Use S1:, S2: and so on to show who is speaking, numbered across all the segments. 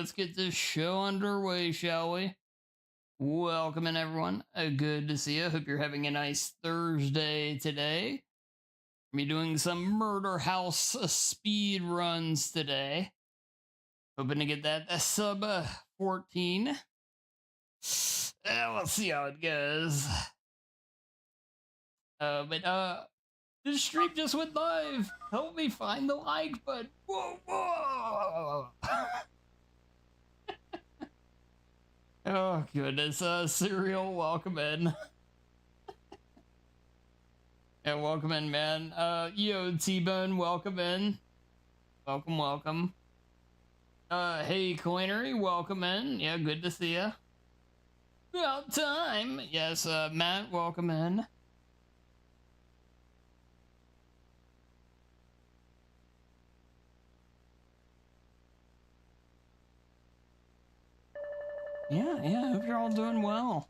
S1: let's get this show underway, shall we? Welcome in, everyone. Good to see you. Hope you're having a nice Thursday today. Be doing some Murder House speed runs today. Hoping to get that sub 14. We'll see how it goes. But this stream just went live. Help me find the like button. Whoa, whoa. Oh goodness, Serial, welcome in. Yeah, welcome in, man. Yo, T-Bone, welcome in. Welcome, welcome. Hey, Coinery, welcome in. Yeah, good to see ya. About time. Yes, Matt, welcome in. Yeah, hope you're all doing well.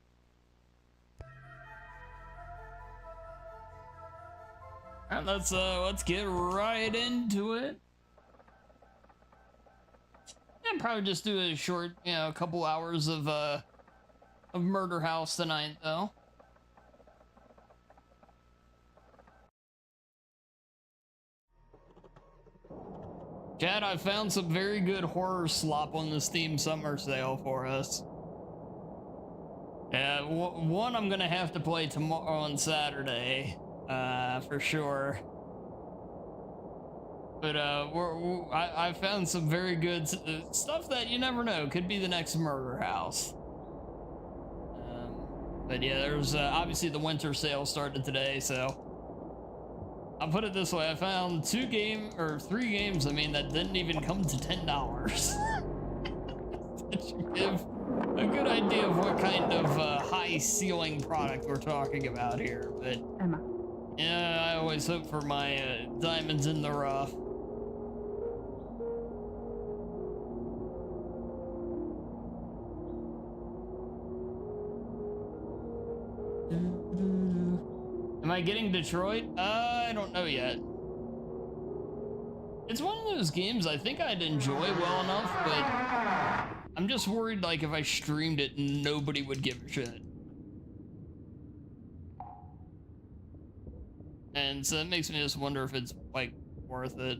S1: All right, let's get right into it. Yeah, probably just do a short, a couple hours of Murder House tonight, though. Chad, I found some very good horror slop on the Steam Summer Sale for us. Yeah, one I'm gonna have to play tomorrow on Saturday, for sure. But I found some very good stuff that you never know could be the next Murder House. But yeah, there's obviously the winter sale started today, so I'll put it this way: I found 3 games, I mean, that didn't even come to $10. That should give a good idea of what kind of high ceiling product we're talking about here. But
S2: Emma.
S1: Yeah, I always hope for my diamonds in the rough. Am I getting Detroit? I don't know yet. It's one of those games I think I'd enjoy well enough, but I'm just worried, like, if I streamed it, nobody would give a shit. And so it makes me just wonder if it's, like, worth it.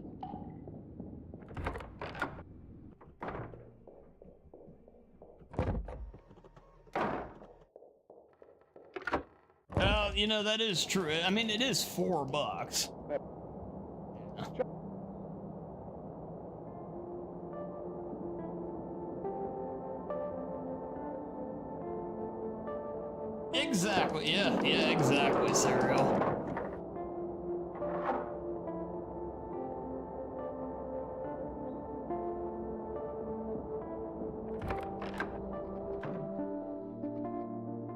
S1: Well, you know, that is true. I mean, it is $4. Yeah. Exactly, yeah, exactly, Serial.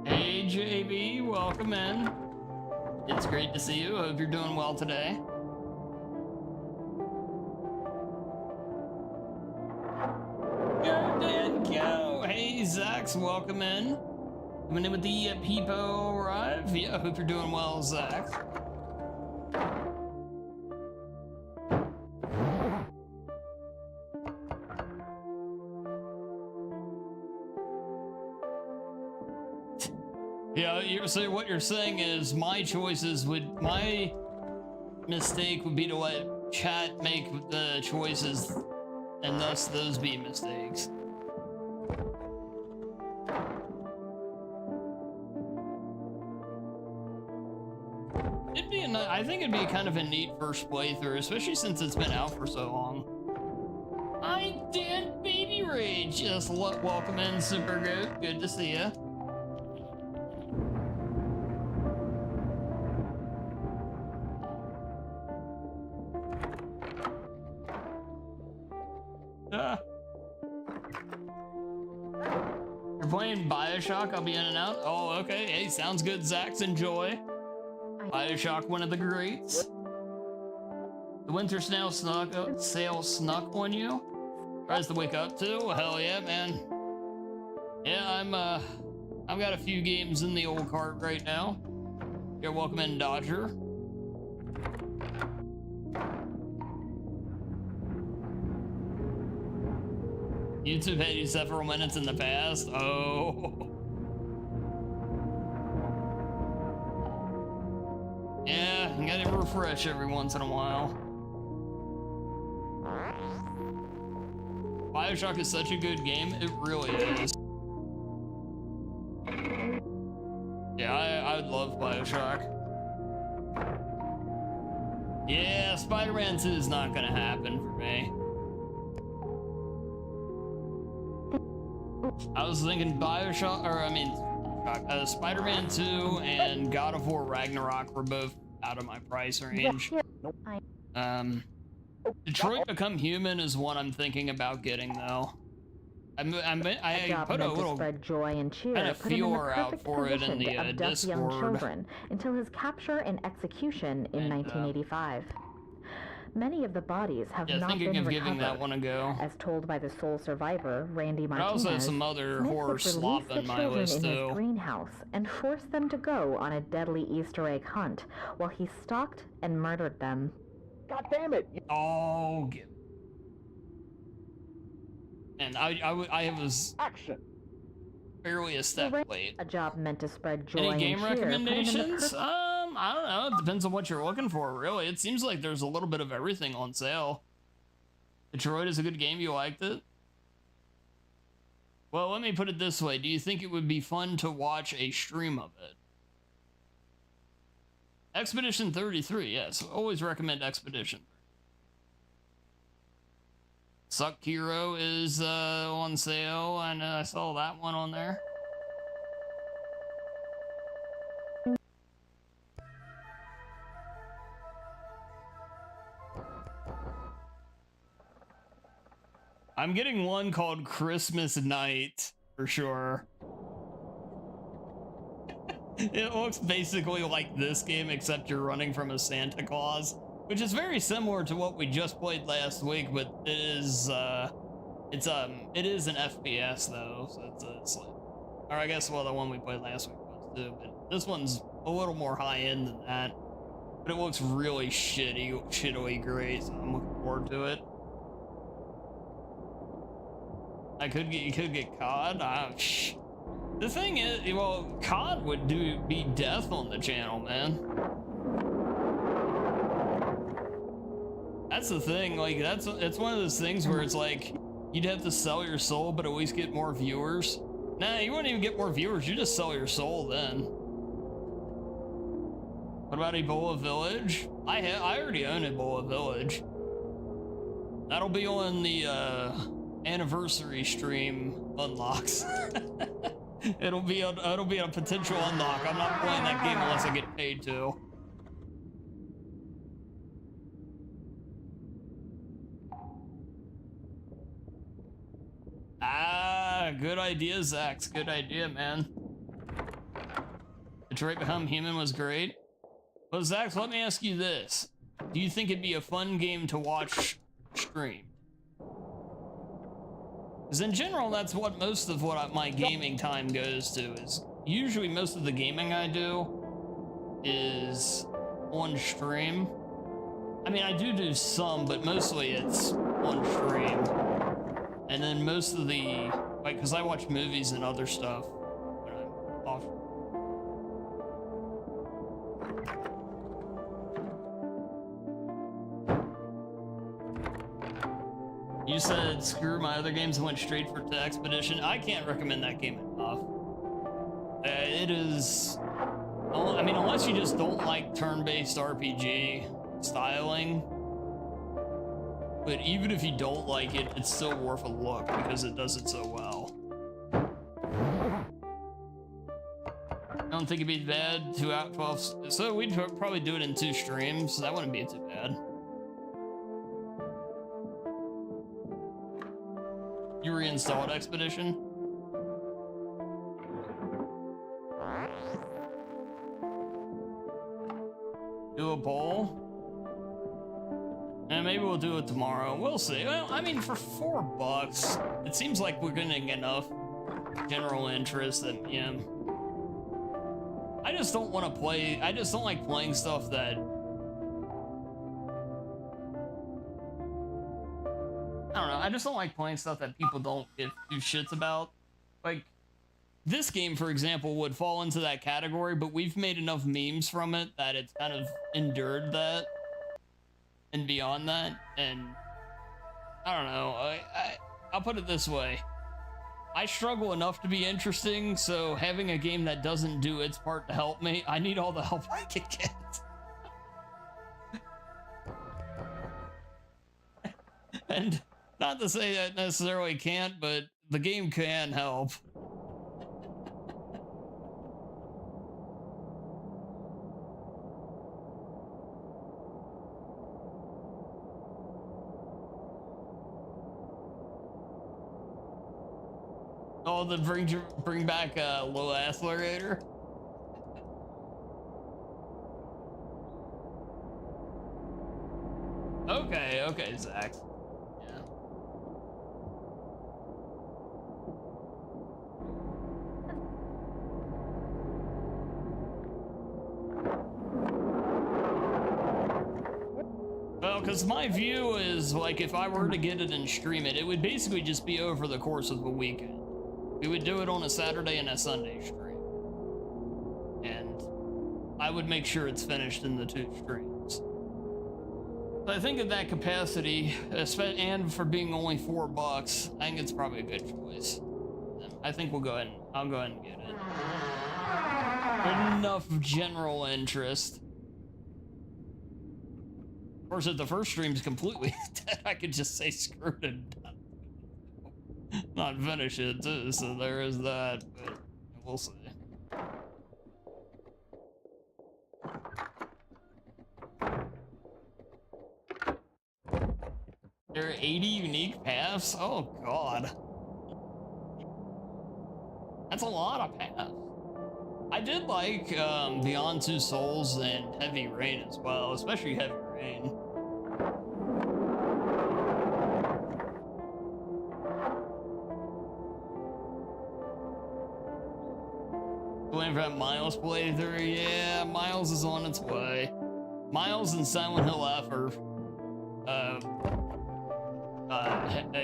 S1: Hey, JB, welcome in. It's great to see you. Hope you're doing well today. Go, Dan, go! Hey, Zax, welcome in. Coming in with the Peepo arrive. Yeah, hope you're doing well, Zach. Yeah, so what you're saying is my mistake would be to let chat make the choices, and thus those be mistakes. I think it'd be kind of a neat first playthrough, especially since it's been out for so long. I did Baby Rage. Yes, welcome in, Super Goat. Good to see ya. You're playing Bioshock? I'll be in and out. Oh, okay. Hey, sounds good, Zax. Enjoy. Bioshock, one of the greats. The winter sale snuck on you. Tries to wake up too. Hell yeah, man. Yeah, I've got a few games in the old cart right now. You're welcome in, Dodger. YouTube had you several minutes in the past. Oh. Yeah, you gotta refresh every once in a while. BioShock is such a good game. It really is. Yeah, I would love BioShock. Yeah, Spider-Man 2 is not gonna happen for me. I was thinking BioShock, or I mean, Spider-Man 2 and God of War Ragnarok were both out of my price range. Detroit Become Human is one I'm thinking about getting though. I put a little
S2: joy and cheer,
S1: kind of feeler out for it in the Discord.
S2: Young children until his capture and execution in 1985. Many of the bodies have not been recovered.
S1: Giving that one a go.
S2: As told by the sole survivor, Randy Martinez,
S1: I also have some other horror slop on my list too.
S2: In his greenhouse and forced them to go on a deadly Easter egg hunt while he stalked and murdered them.
S3: God damn it!
S1: Oh, and I was
S3: action.
S1: Barely a step late.
S2: A job meant to spread joy.
S1: Any game
S2: and cheer,
S1: recommendations? I don't know. It depends on what you're looking for, really. It seems like there's a little bit of everything on sale. Detroit is a good game. You liked it? Well, let me put it this way. Do you think it would be fun to watch a stream of it? Expedition 33, yes. Always recommend Expedition. Suck Hero is on sale, and I saw that one on there. I'm getting one called Christmas Night, for sure. It looks basically like this game, except you're running from a Santa Claus, which is very similar to what we just played last week, but it is an FPS though, so it's like, or I guess well the one we played last week was too, but this one's a little more high end than that. But it looks really shittily great, so I'm looking forward to it. You could get COD. The thing is, well, COD would be death on the channel, man. That's the thing. Like it's one of those things where it's like you'd have to sell your soul, but at least get more viewers. Nah, you wouldn't even get more viewers. You just sell your soul then. What about Ebola Village? I already own Ebola Village. That'll be on the anniversary stream unlocks. it'll be a potential unlock. I'm not playing that game unless I get paid to. Good idea, Zax. Good idea, man. Detroit Become Human was great. But Zax, let me ask you this. Do you think it'd be a fun game to watch stream? Because in general, that's what most of my gaming time goes to. Is usually most of the gaming I do is on stream. I mean, I do some, but mostly it's on stream. And then most of the, like, because I watch movies and other stuff when I'm off. You said screw my other games and went straight to Expedition. I can't recommend that game enough. It is, I mean, unless you just don't like turn-based RPG styling. But even if you don't like it, it's still worth a look because it does it so well. I don't think it'd be bad. 2 out 12. So we'd probably do it in 2 streams. So that wouldn't be too bad. You reinstalled Expedition? Do a poll? And maybe we'll do it tomorrow. We'll see. Well, I mean, for $4, it seems like we're getting enough general interest that, you know, I just don't want to play. I just don't like playing stuff that I don't know, I just don't like playing stuff that people don't give two shits about. Like, this game, for example, would fall into that category, but we've made enough memes from it that it's kind of endured that and beyond that, and I don't know, I'll put it this way. I struggle enough to be interesting, so having a game that doesn't do its part to help me, I need all the help I can get. And not to say that necessarily can't, but the game can help. Oh, the bring back low accelerator. Okay, Zach. Yeah. Well, because my view is, like, if I were to get it and stream it, it would basically just be over the course of the weekend. We would do it on a Saturday and a Sunday stream. And I would make sure it's finished in the 2 streams. But I think at that capacity, and for being only $4, I think it's probably a good choice. I think I'll go ahead and get it. Enough general interest. Of course, if the first stream's completely dead, I could just say screw it and not finish it too, so there is that, but we'll see. There are 80 unique paths? Oh god. That's a lot of paths. I did like Beyond Two Souls and Heavy Rain as well, especially Heavy Rain. Waiting for that Miles playthrough. Yeah, Miles is on its way. Miles and Silent Hill F are,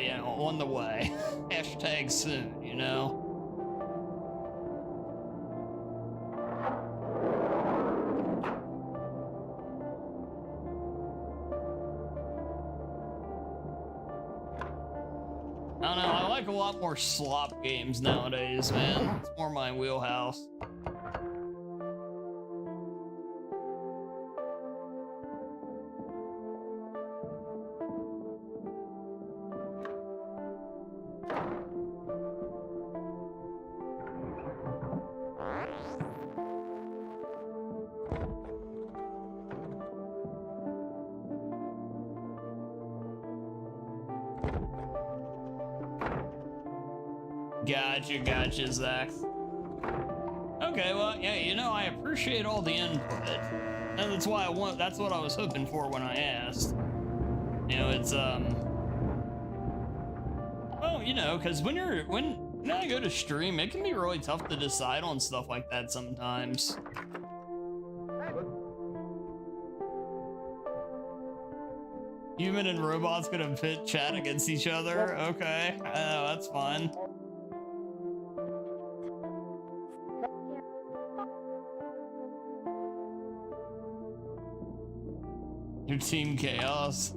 S1: you know, on the way. Hashtag soon, you know. I don't know, I like a lot more slop games nowadays, man. It's more my wheelhouse. Gotcha, Zach. Okay, well, yeah, you know, I appreciate all the input. And that's why that's what I was hoping for when I asked. You know, it's, well, you know, because when I go to stream, it can be really tough to decide on stuff like that sometimes. Human and robots gonna pit chat against each other? Okay, that's fun. Your team chaos.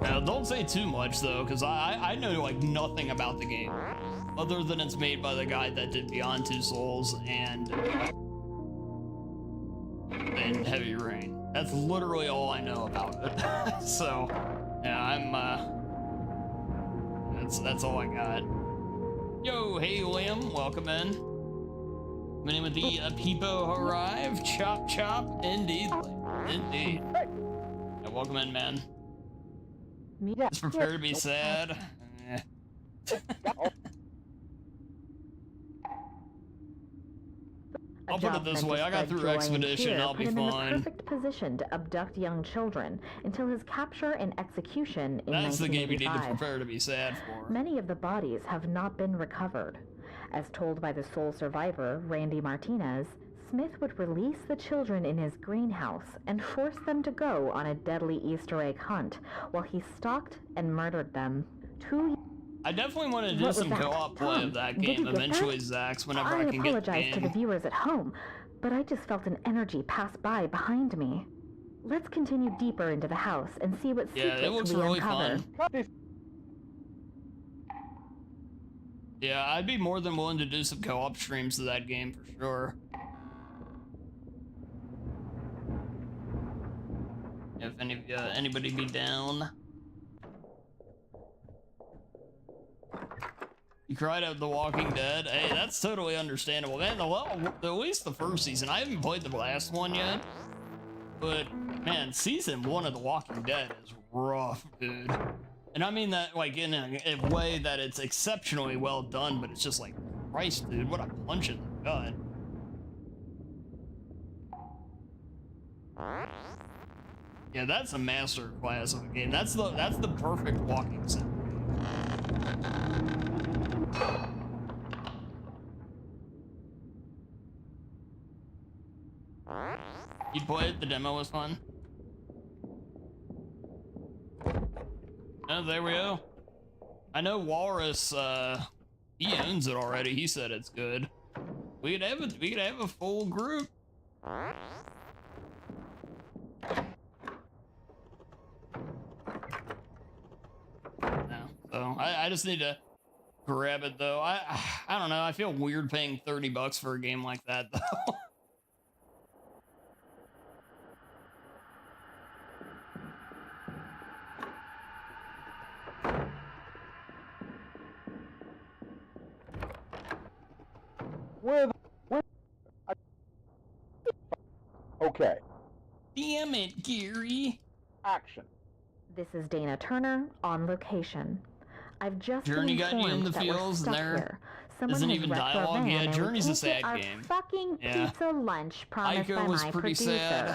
S1: Now, don't say too much though, because I know like nothing about the game, other than it's made by the guy that did Beyond Two Souls and Heavy Rain. That's literally all I know about it. So, yeah, that's all I got. Yo, hey Liam, welcome in. My name of the Peepo arrived. Chop chop, indeed, indeed. Yeah, welcome in, man. Just prepare to be sad. I'll put it this way, I got through Expedition, I'll be
S2: fine.
S1: fine.
S2: Put him in the perfect position to abduct young children until his capture and execution in 1985.
S1: That's the game you need to prepare to be sad for.
S2: Many of the bodies have not been recovered. As told by the sole survivor, Randy Martinez, Smith would release the children in his greenhouse and force them to go on a deadly Easter egg hunt while he stalked and murdered them.
S1: I definitely want to do some co-op play of that game eventually, Zax, whenever I can get the game.
S2: I apologize to the viewers at home, but I just felt an energy pass by behind me. Let's continue deeper into the house and see what secrets
S1: it looks
S2: we
S1: really
S2: uncover.
S1: fun. Yeah, I'd be more than willing to do some co-op streams of that game for sure. If anybody be down. You cried out The Walking Dead. Hey, that's totally understandable. Man, at least the first season. I haven't played the last one yet. But, man, season 1 of The Walking Dead is rough, dude. And I mean that, like, in a way that it's exceptionally well done, but it's just like, Christ, dude, what a punch in the gut. Yeah, that's a master class of a game. That's the perfect walking sim. You played? The demo was fun? Oh, there we go. I know Walrus, he owns it already. He said it's good. We could have a full group. No, so I just need to grab it though. I don't know. I feel weird paying $30 for a game like that though.
S3: Okay.
S1: Damn it, Gary.
S3: Action.
S2: This is Dana Turner on location. I've just
S1: Journey
S2: been
S1: got you in
S2: informed
S1: the
S2: that we're
S1: feels
S2: stuck
S1: there
S2: here. Someone
S1: isn't
S2: has
S1: even
S2: wrecked our
S1: dialogue.
S2: van
S1: Yeah,
S2: and we
S1: Journey's a
S2: can't
S1: sad
S2: get our
S1: game.
S2: fucking
S1: Yeah.
S2: pizza lunch promised by
S1: Ico was
S2: my
S1: pretty
S2: producer.
S1: sad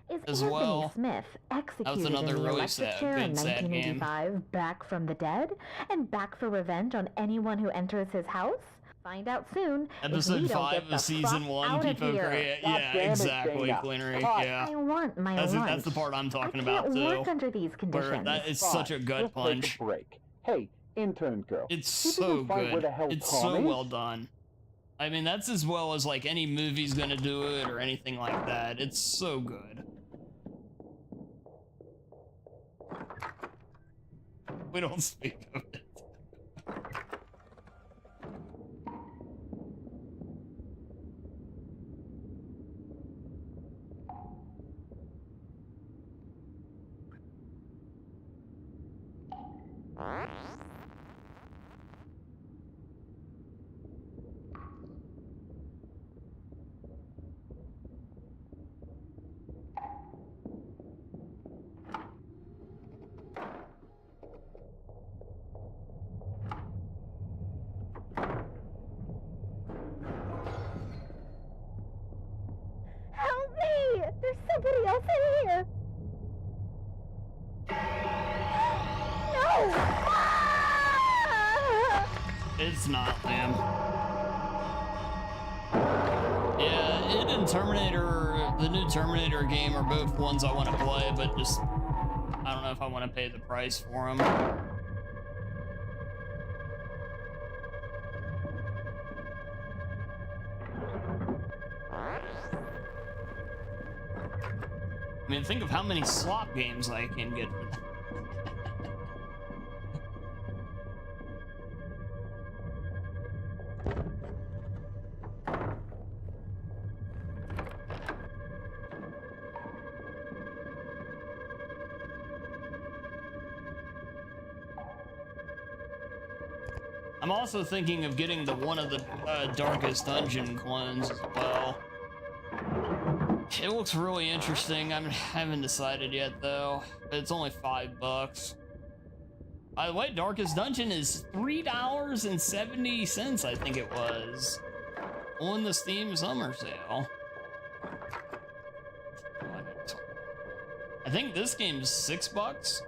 S2: Is
S1: as
S2: Anthony
S1: well.
S2: Smith executed
S1: another
S2: in the
S1: really
S2: electric
S1: sad-
S2: chair in
S1: good sad game.
S2: 1985 back from the dead and back for revenge on anyone who enters his house? Find out soon. if we
S1: Episode
S2: don't
S1: 5
S2: get the
S1: of season
S2: fuck
S1: 1,
S2: out of
S1: people
S2: here.
S1: create.
S3: God
S1: Yeah,
S3: damn it,
S1: exactly,
S3: Dana.
S1: Cleanery.
S3: God.
S1: Yeah.
S2: I want my
S1: That's
S2: lunch.
S1: the part I'm talking
S2: I
S1: about
S2: can't
S1: too.
S2: work under these conditions.
S1: Where that is
S3: Fine.
S1: such a gut
S3: Let's
S1: punch.
S3: Take a break. Hey, intern girl.
S1: It's
S3: see if we
S1: so
S3: can find where
S1: good.
S3: the hell
S1: It's
S3: Tom
S1: so
S3: is?
S1: well done. I mean, that's as well as like any movie's gonna do it or anything like that. It's so good. We don't speak of it.
S2: Help me! There's somebody else in here! No! Ah!
S1: It's not, ma'am. Yeah, it and Terminator, the new Terminator game are both ones I want to play, but just, I don't know if I want to pay the price for them. I mean, think of how many slop games I can get for that. I'm also thinking of getting one of the Darkest Dungeon clones as well. It looks really interesting. I haven't decided yet though. It's only $5. By the way, Darkest Dungeon is $3.70, I think it was. on the Steam Summer Sale. I think this game's $6.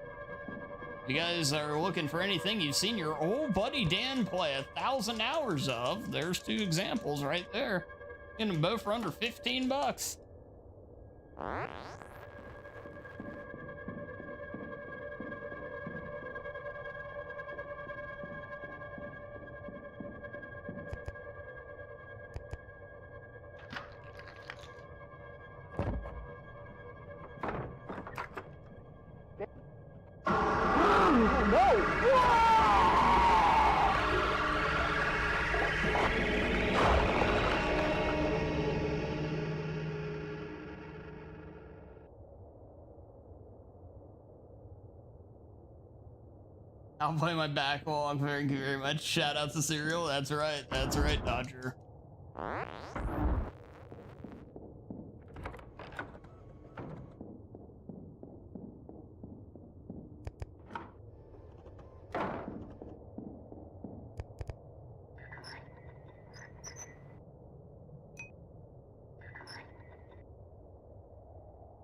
S1: If you guys are looking for anything you've seen your old buddy Dan play 1,000 hours of, there's 2 examples right there. Getting them both for under 15 bucks. I'll play my backlog. Thank you very much. Shout out to Serial. That's right, Dodger.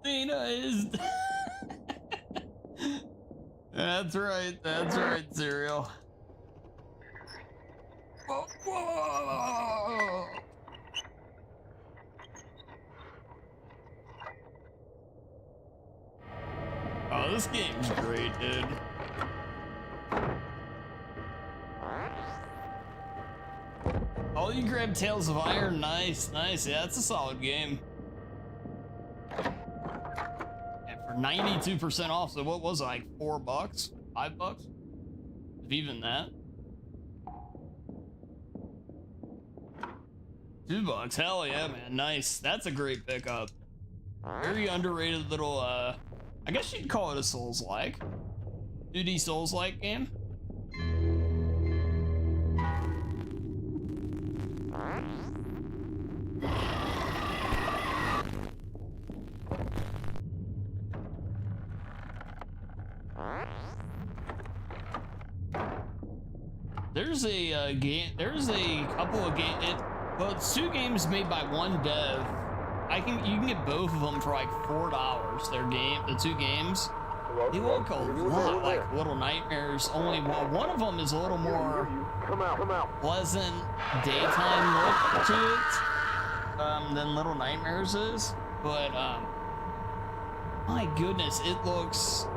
S1: Dana is. That's right, Serial. Whoa, whoa. Oh, this game's great, dude. Oh, you grabbed Tales of Iron. Nice. Yeah, that's a solid game. 92% off, so what was it, like $4? $5? If even that. $2, hell yeah, man, nice. That's a great pickup. Very underrated little, I guess you'd call it a Souls-like. 2D Souls-like game. There's a couple of games, well, it's 2 games made by one dev. You can get both of them for like $4. The 2 games. They look a lot like Little Nightmares, only one of them is a little more pleasant daytime look to it than Little Nightmares is. But my goodness, it looks.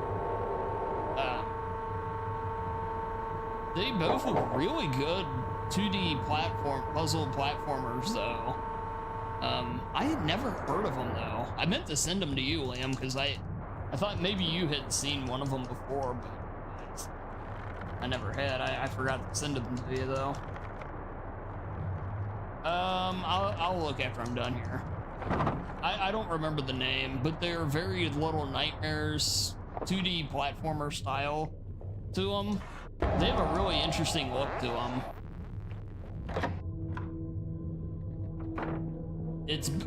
S1: They both look really good 2D puzzle platformers, though. I had never heard of them, though. I meant to send them to you, Liam, because I thought maybe you had seen one of them before, but I never had. I forgot to send them to you, though. I'll look after I'm done here. I don't remember the name, but they're very Little Nightmares 2D platformer style to them. They have a really interesting look to them.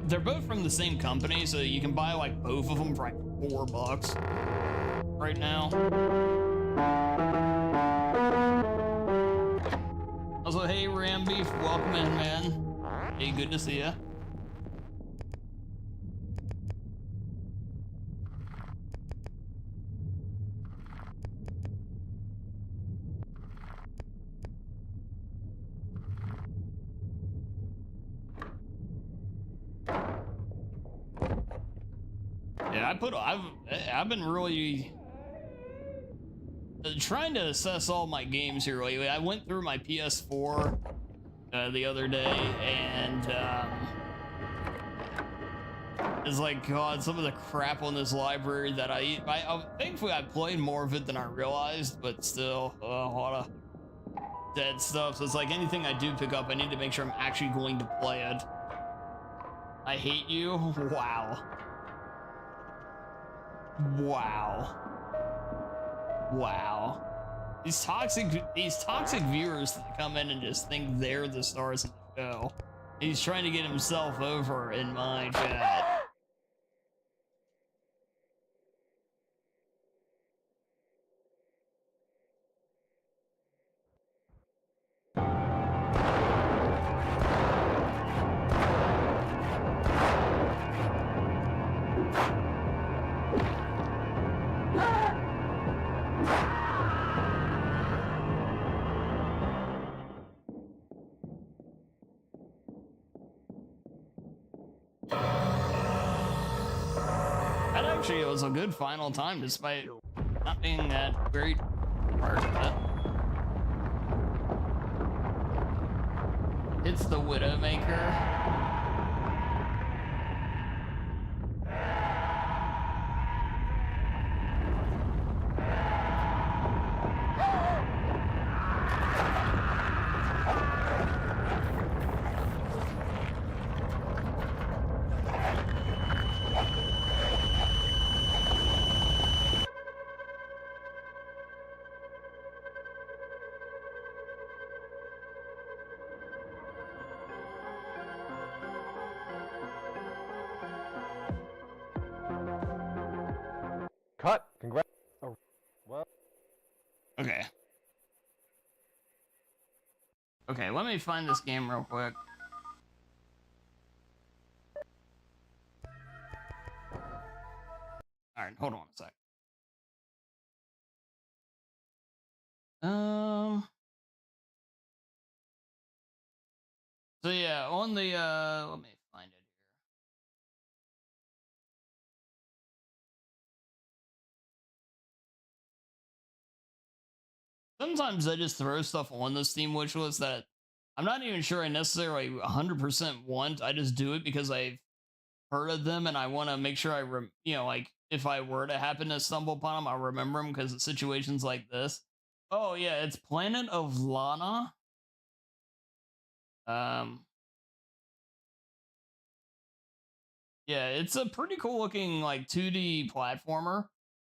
S1: They're both from the same company, so you can buy like both of them for like $4 right now. Also, hey Rambeef, welcome in, man. Hey, good to see ya. Yeah, I've been really trying to assess all my games here lately. I went through my PS4 the other day, and it's like, God, some of the crap on this library that thankfully I played more of it than I realized, but still, a lot of dead stuff. So it's like anything I do pick up, I need to make sure I'm actually going to play it. I hate you. Wow. These toxic viewers that come in and just think they're the stars of the show. He's trying to get himself over in my chat. was a good final time despite not being that great part of it. It's the Widowmaker.
S4: Cut. Congrats. Oh, well.
S1: Okay. Okay, let me find this game real quick. Alright, hold on a sec. So yeah, on the let me find it here. Sometimes I just throw stuff on the Steam wish list that I'm not even sure I necessarily 100% want. I just do it because I've heard of them and I want to make sure you know, like if I were to happen to stumble upon them, I'll remember them because of situations like this. Oh yeah, it's Planet of Lana. Yeah, it's a pretty cool looking like 2D platformer.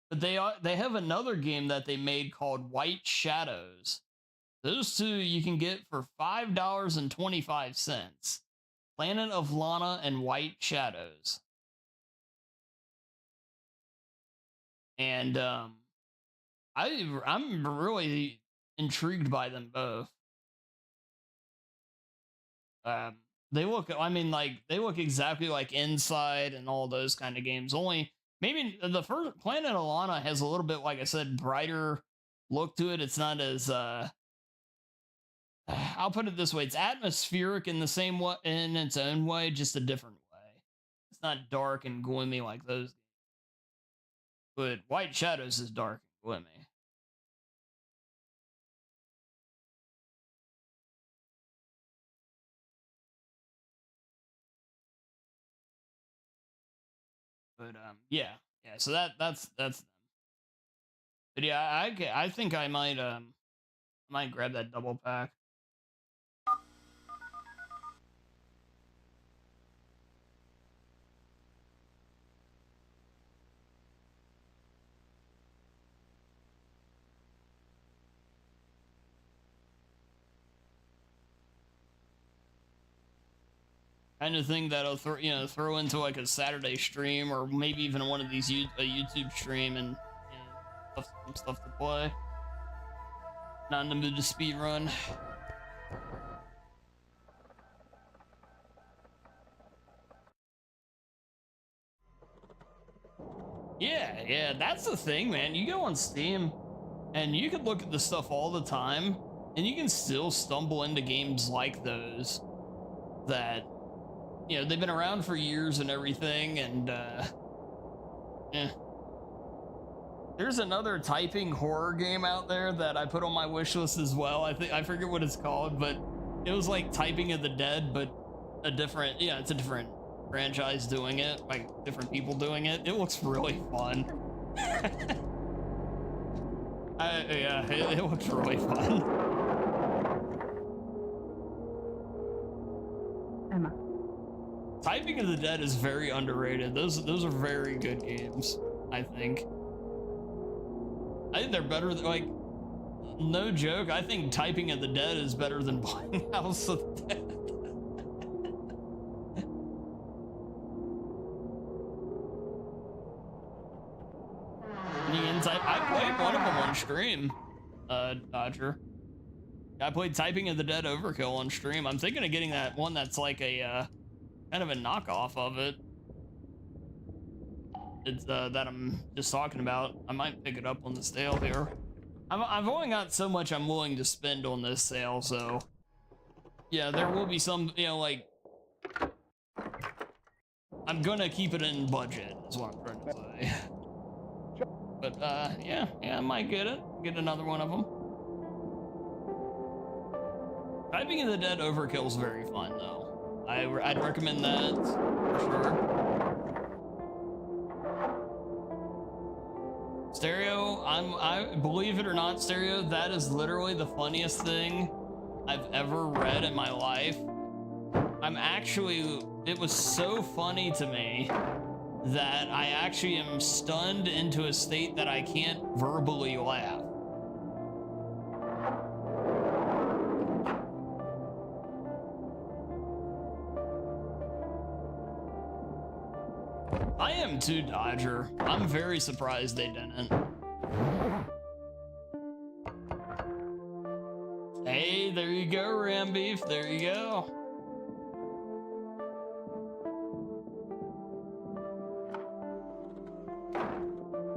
S1: But they have another game that they made called White Shadows. Those two you can get for $5.25. Planet of Lana and White Shadows. And I'm really intrigued by them both. They look, I mean, like they look exactly like Inside and all those kind of games. Only maybe the first Planet of Lana has a little bit, like I said, brighter look to it. It's not as I'll put it this way: it's atmospheric in the same way, in its own way, just a different way. It's not dark and gloomy like those games. But White Shadows is dark and gloomy. But yeah. So that's them. But yeah, I think I might grab that double pack. Kind of thing that'll throw into like a Saturday stream or maybe even one of these a YouTube stream and some stuff to play. Not in the mood to speedrun. Yeah, that's the thing, man. You go on Steam and you can look at the stuff all the time and you can still stumble into games like those that, you know, they've been around for years and everything, and there's another typing horror game out there that I put on my wish list as well. I forget what it's called, but it was like Typing of the Dead, but it's a different franchise doing it, like different people doing it. It looks really fun. It looks really fun.
S5: Emma.
S1: Typing of the Dead is very underrated. Those are very good games, I think. I think they're better than, like, no joke, I think Typing of the Dead is better than playing House of Dead. I played one of them on stream, Dodger. I played Typing of the Dead Overkill on stream. I'm thinking of getting that one that's like a kind of a knockoff of it. It's that I'm just talking about. I might pick it up on the sale here. I've only got so much I'm willing to spend on this sale, so yeah, there will be some, you know, like, I'm gonna keep it in budget, is what I'm trying to say. But, yeah, I might get it. Get another one of them. Typing in the Dead Overkill is very fun, though. I'd recommend that for sure. Stereo, I believe it or not, Stereo, that is literally the funniest thing I've ever read in my life. It was so funny to me that I actually am stunned into a state that I can't verbally laugh. I am too, Dodger. I'm very surprised they didn't. Hey, there you go, Rambeef. There you go.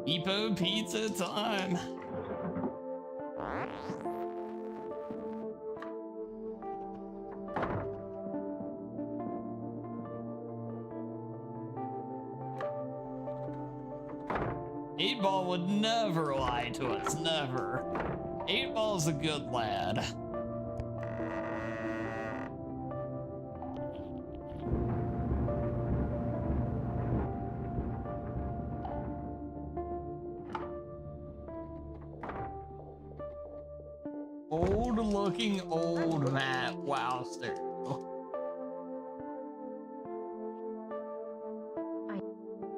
S1: Epo pizza time. Eight Ball would never lie to us, never. 8 Ball's a good lad. Old looking old Matt. Wow, Stereo.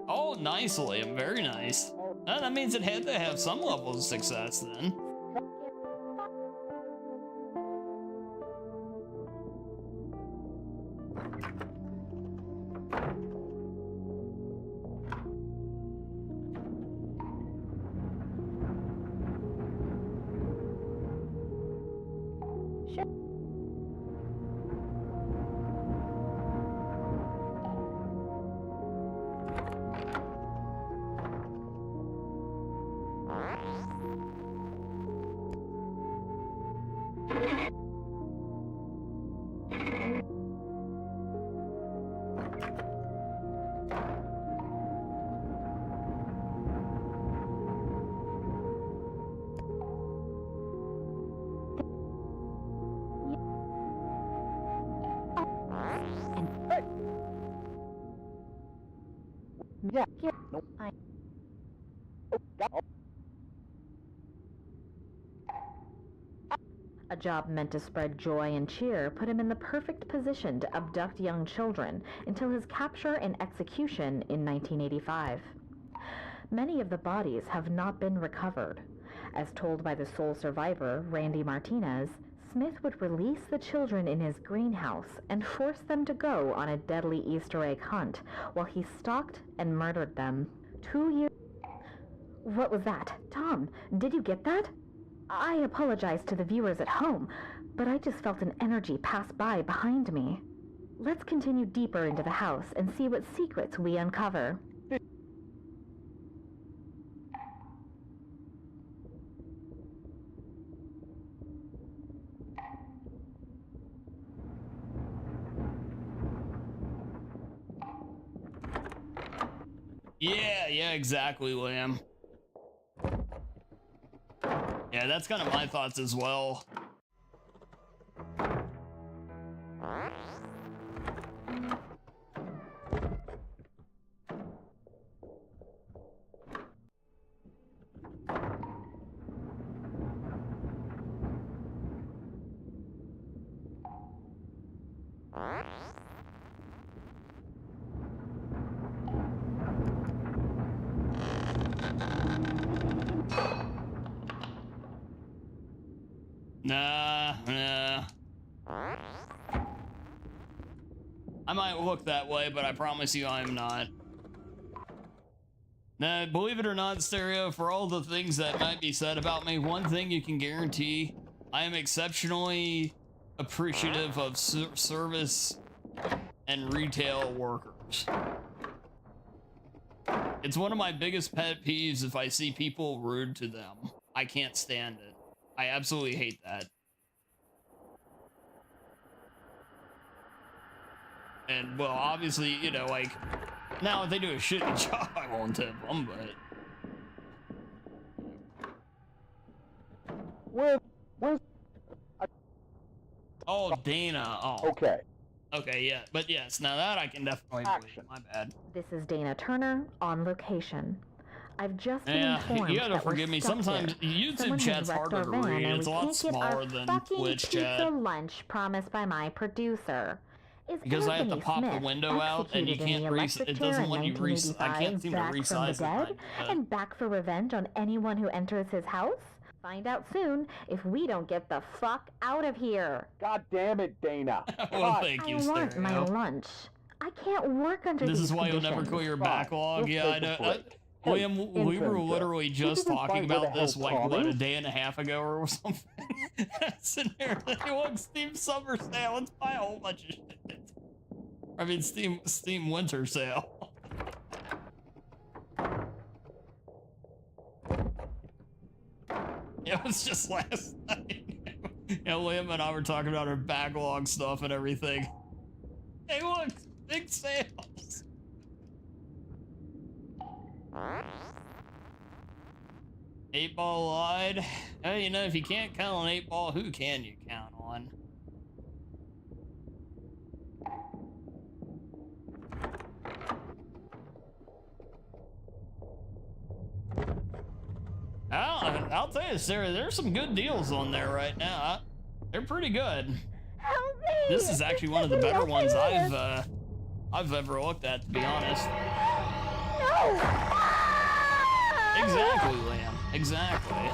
S1: Oh, nice, Liam. Very nice. That means it had to have some level of success then.
S3: Yeah. No.
S2: A job meant to spread joy and cheer put him in the perfect position to abduct young children until his capture and execution in 1985. Many of the bodies have not been recovered. As told by the sole survivor, Randy Martinez, Smith would release the children in his greenhouse and force them to go on a deadly Easter egg hunt while he stalked and murdered them. 2 years... What was that? Tom, did you get that? I apologize to the viewers at home, but I just felt an energy pass by behind me. Let's continue deeper into the house and see what secrets we uncover.
S1: Yeah, exactly, Liam. Yeah, that's kind of my thoughts as well. Nah. I might look that way, but I promise you I'm not. Now, believe it or not, Stereo, for all the things that might be said about me, one thing you can guarantee, I am exceptionally appreciative of service and retail workers. It's one of my biggest pet peeves if I see people rude to them. I can't stand it. I absolutely hate that. And, well, obviously, you know, like, now if they do a shitty job, I won't tip them, but...
S3: Where's...
S1: Oh, Dana. Oh.
S3: Okay.
S1: Okay, yeah. But yes, now that I can definitely believe.
S3: Action.
S1: My bad.
S2: This is Dana Turner on location. I've just been
S1: Yeah,
S2: informed
S1: you gotta
S2: that we're
S1: forgive me.
S2: stuck
S1: Sometimes
S2: here.
S1: YouTube
S2: Someone has
S1: chat's
S2: wrecked
S1: harder
S2: our
S1: to
S2: van
S1: read.
S2: and
S1: It's a
S2: we
S1: lot
S2: can't get
S1: smaller
S2: our
S1: than
S2: fucking
S1: Twitch
S2: pizza
S1: chat.
S2: lunch promised by my producer. Is
S1: Because I have to
S2: Anthony
S1: pop the
S2: Smith
S1: window out and you
S2: executed in
S1: can't
S2: the
S1: it
S2: electric
S1: doesn't
S2: chair
S1: let
S2: in
S1: you I can't
S2: 1985
S1: seem to
S2: back from the
S1: resize
S2: dead
S1: it.
S2: and back for revenge on anyone who enters his house? Find out soon if we don't get the fuck out of here.
S3: God damn it, Dana.
S1: Well,
S3: Cut.
S1: thank you,
S2: I want my
S1: Stereo.
S2: lunch. I can't work under
S1: This
S2: these
S1: is why you'll
S2: conditions.
S1: never clear your
S3: Fine.
S1: backlog.
S3: We'll
S1: Yeah,
S3: take
S1: I
S3: a
S1: know.
S3: break. Hey,
S1: William, we were
S3: intern
S1: literally
S3: Joe,
S1: just
S3: did you
S1: talking
S3: find where the
S1: about this
S3: hell
S1: like,
S3: Tom
S1: what, a
S3: is?
S1: day and a half ago or something? Sitting there like, look, Steam Summer Sale, let's buy a whole bunch of shit. I mean, Steam Winter Sale. It was just last night. Yeah, Liam and I were talking about our backlog stuff and everything. Hey, look, big sales. Eight Ball lied. Hey, you know, if you can't count on 8 Ball, who can you count on? I'll tell you, Sarah, there's some good deals on there right now. They're pretty good.
S2: Help me!
S1: This is actually one of the better ones I've ever looked at, to be honest.
S2: No!
S1: Exactly, Liam. Exactly.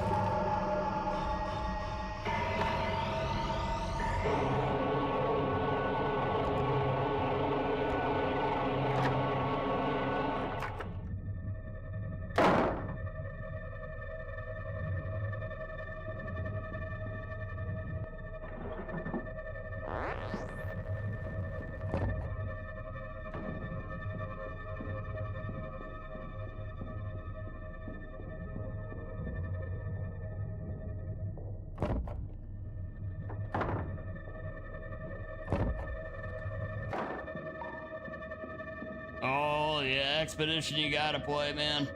S1: Oh, yeah, Expedition you gotta play, man.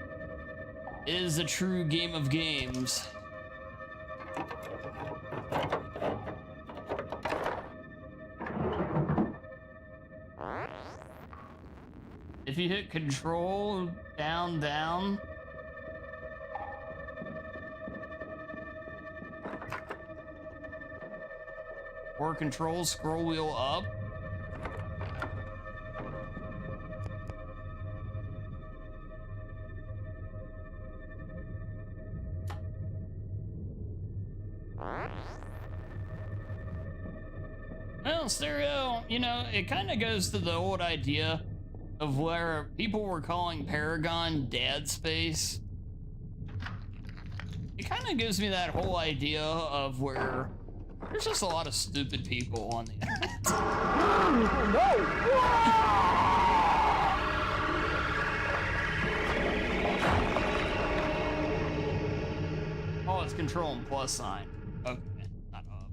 S1: It is a true game of games. If you hit control, down, down. Or control, scroll wheel up. Well, Stereo, you know, it kind of goes to the old idea of where people were calling Paragon Dad Space. It kind of gives me that whole idea of where there's just a lot of stupid people on the internet. Oh, it's control and plus sign. Okay, not up.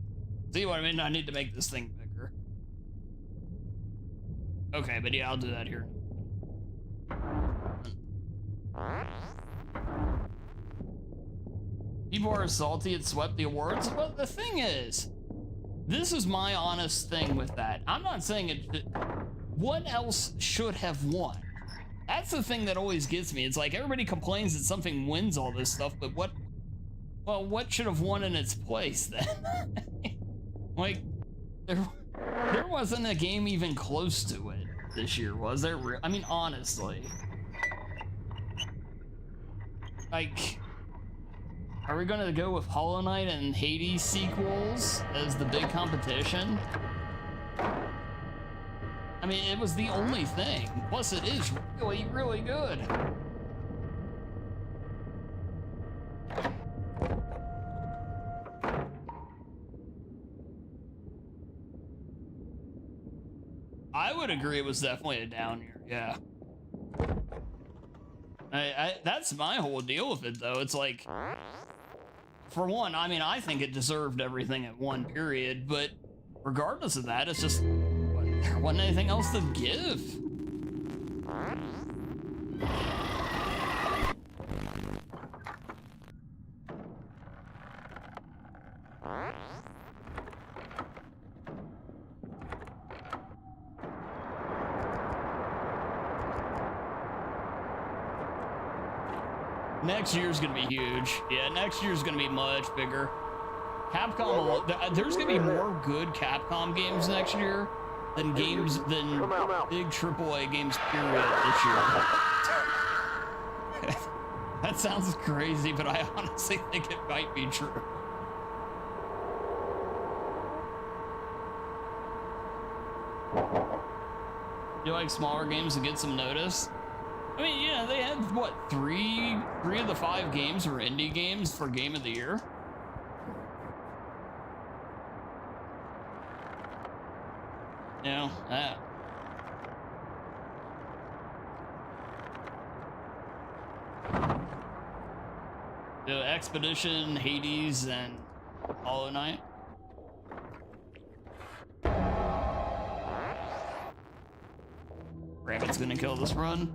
S1: See what I mean? I need to make this thing bigger. Okay, but yeah, I'll do that here. People are salty it swept the awards, but the thing is, this is my honest thing with that. I'm not saying it. What else should have won? That's the thing that always gets me. It's like everybody complains that something wins all this stuff, but what? Well, what should have won in its place then? Like, there wasn't a game even close to it this year, was there? I mean, honestly. Like, are we gonna go with Hollow Knight and Hades sequels as the big competition? I mean, it was the only thing. Plus, it is really, really good. I would agree it was definitely a down year, yeah. That's my whole deal with it, though. It's like, for one, I mean, I think it deserved everything at one period, but regardless of that, it's just, there wasn't anything else to give. Next year's gonna be huge. Yeah, next year's gonna be much bigger. Capcom, there's gonna be more good Capcom games next year than big AAA games period this year. That sounds crazy, but I honestly think it might be true. You like smaller games to get some notice? I mean, yeah, they had what, three of the 5 games were indie games for Game of the Year. You know, the Expedition, Hades, and Hollow Knight. Rabbit's gonna kill this run.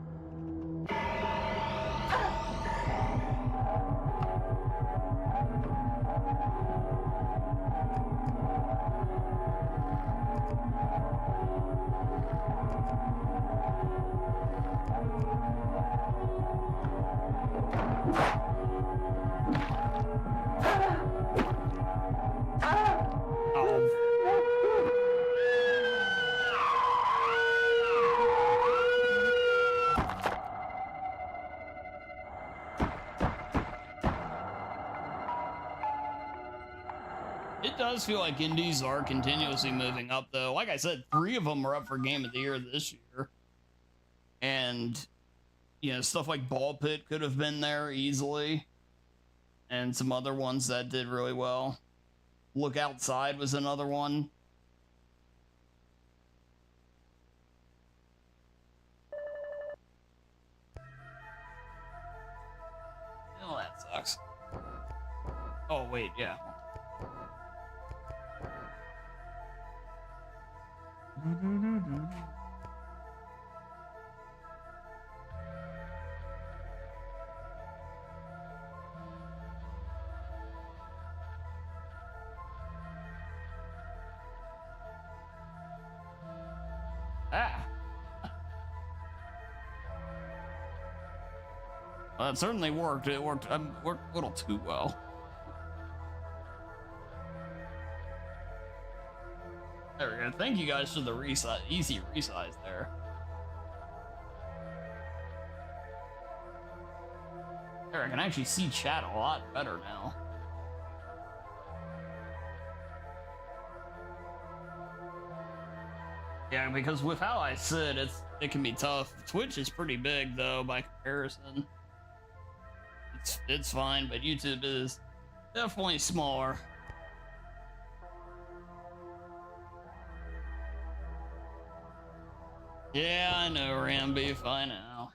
S1: It does feel like indies are continuously moving up, though. Like I said, 3 of them are up for Game of the Year this year. And, you know, stuff like Ball Pit could have been there easily. And some other ones that did really well. Look Outside was another one. Oh, that sucks. Oh, wait, yeah. Ah. Well, that certainly worked. It worked a little too well. There we go. Thank you guys for the resize, easy resize there. There, I can actually see chat a lot better now. Yeah, because with how I sit, it can be tough. Twitch is pretty big though by comparison. It's fine, but YouTube is definitely smaller. Yeah, I know, Rambeef, I know.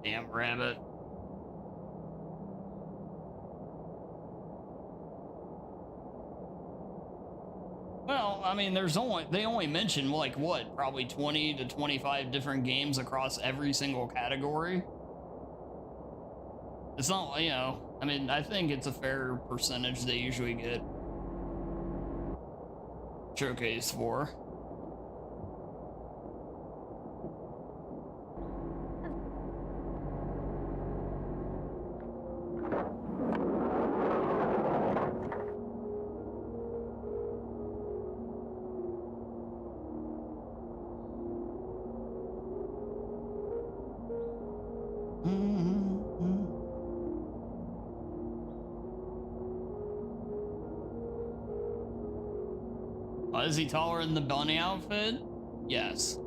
S1: Damn rabbit. Well, I mean, they only mention like what, probably 20 to 25 different games across every single category. It's not, you know, I mean, I think it's a fair percentage they usually get showcased for. Is he taller in the bunny outfit? Yes.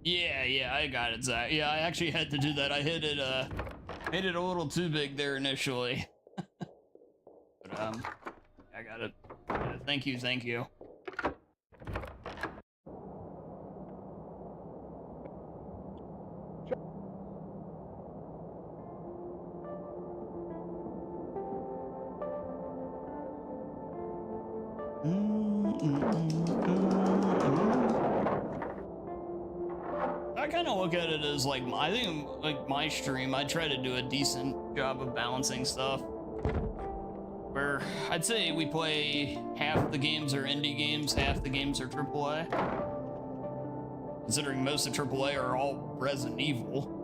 S1: Yeah, I got it, Zach. Yeah, I actually had to do that. I hit it a little too big there initially. But I got it. Yeah, thank you. look at it as like, I think like my stream, I try to do a decent job of balancing stuff. Where I'd say we play half the games are indie games, half the games are AAA. Considering most of AAA are all Resident Evil.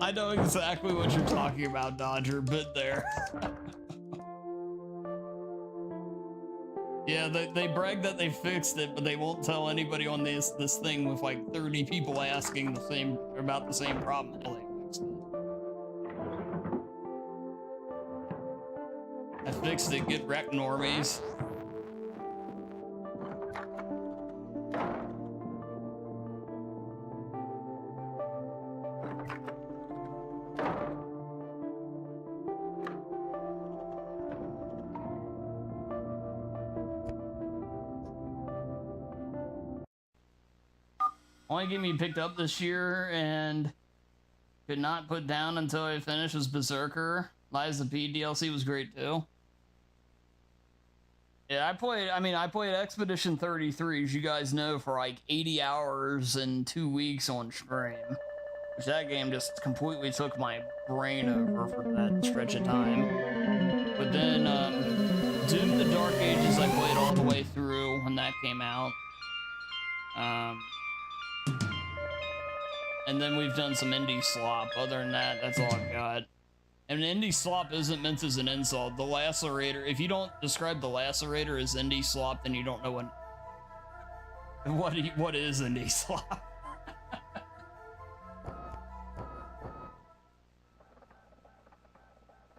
S1: I know exactly what you're talking about, Dodger. Been there. Yeah, they brag that they fixed it, but they won't tell anybody on this thing with like 30 people asking about the same problem. Hell, they fixed it. I fixed it. Get wrecked, normies. Only game he picked up this year and could not put down until I finished was Berserker. Liza P DLC was great too. Yeah, I played Expedition 33, as you guys know, for like 80 hours in 2 weeks on stream. Which that game just completely took my brain over for that stretch of time. But then, Doom the Dark Ages I played all the way through when that came out. And then we've done some indie slop. Other than that, that's all I've got. And indie slop isn't meant as an insult. The Lacerator, if you don't describe the Lacerator as indie slop, then you don't know what is indie slop.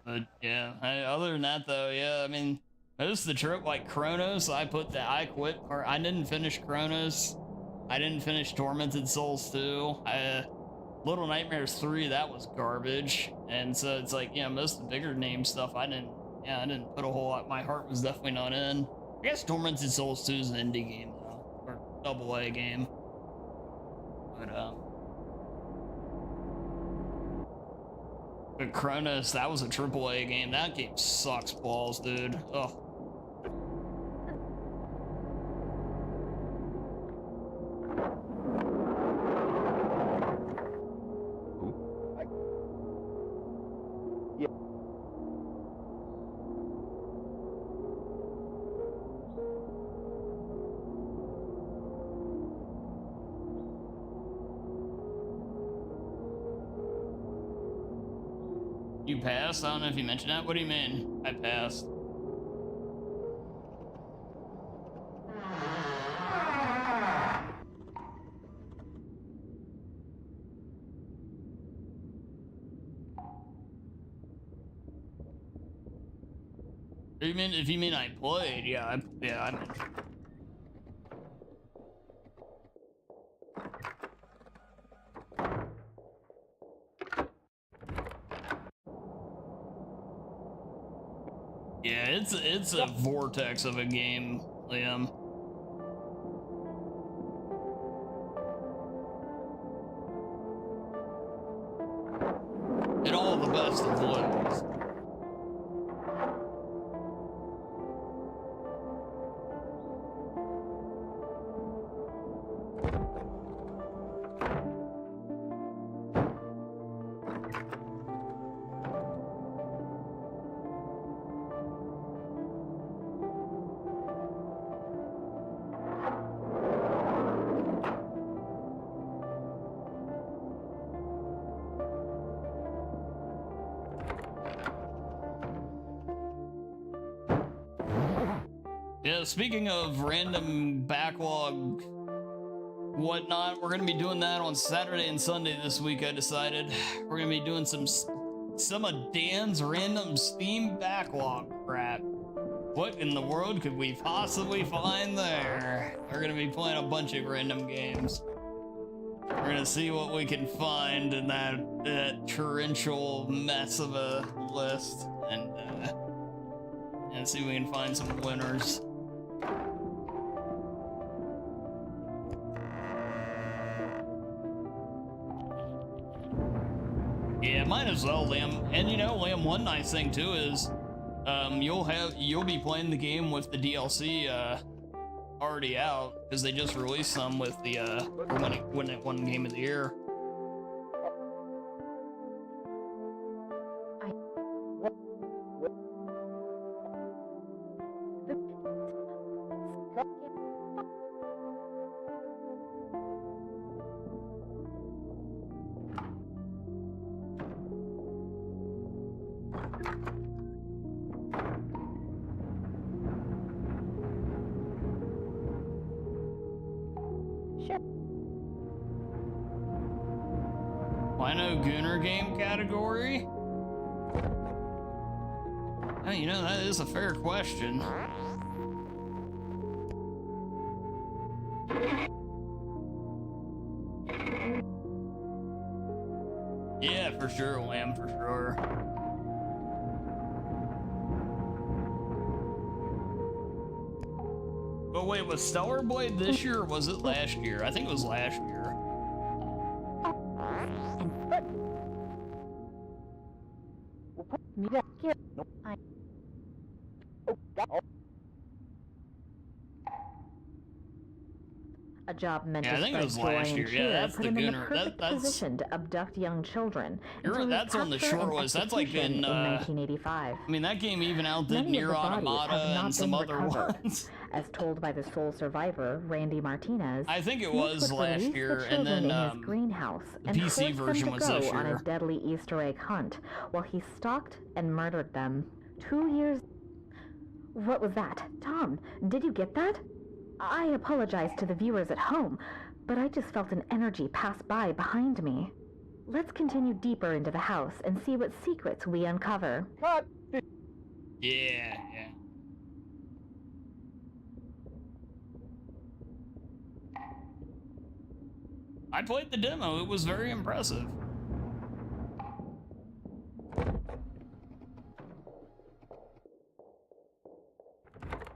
S1: But yeah, other than that though, yeah, I mean, most of the trip, like Chronos, I didn't finish Chronos. I didn't finish Tormented Souls 2. Little Nightmares 3, that was garbage. And so it's like, yeah, most of the bigger name stuff, I didn't put a whole lot. My heart was definitely not in. I guess Tormented Souls 2 is an indie game though, or AA game. But Chronos, that was a AAA game. That game sucks balls, dude. Ugh. You passed? I don't know if you mentioned that. What do you mean? I passed. If you mean I played, yeah, I mentioned. Yeah, it's a vortex of a game, Liam. In all the best of ways. Yeah, speaking of random backlog whatnot, we're gonna be doing that on Saturday and Sunday this week, I decided. We're gonna be doing some of Dan's random Steam backlog crap. What in the world could we possibly find there? We're gonna be playing a bunch of random games. We're gonna see what we can find in that torrential mess of a list, and see if we can find some winners. Yeah, might as well, Liam. And you know, Liam, one nice thing too is, you'll be playing the game with the DLC already out because they just released some with the when it won Game of the Year. Wino Gooner game category? Oh, you know, that is a fair question. Yeah, for sure, Lamb, for sure. But wait, was Stellar Blade this year or was it last year? I think it was last year.
S2: A job meant
S1: Yeah, I
S2: to
S1: think it
S2: spread
S1: was
S2: joy
S1: last
S2: and
S1: year.
S2: cheer
S1: Yeah, that's
S2: put
S1: the
S2: him in the
S1: Gooner.
S2: perfect
S1: That's
S2: position to abduct young children.
S1: that's on the short list. That's like in
S2: 1985.
S1: I mean, that game even outdid
S2: Many of
S1: Nier
S2: the bodies
S1: Automata
S2: have not
S1: and some
S2: been
S1: other
S2: recovered.
S1: ones.
S2: As told by the sole survivor, Randy Martinez,
S1: I think it
S2: Smith
S1: was
S2: would
S1: last
S2: release the
S1: year, and
S2: children
S1: then
S2: in his greenhouse
S1: the
S2: and
S1: PC
S2: force them
S1: version
S2: to
S1: was
S2: go
S1: this
S2: on
S1: year.
S2: a deadly Easter egg hunt while he stalked and murdered them. 2 years. What was that? Tom, did you get that? I apologize to the viewers at home, but I just felt an energy pass by behind me. Let's continue deeper into the house and see what secrets we uncover.
S3: Cut!
S1: Yeah. I played the demo. It was very impressive.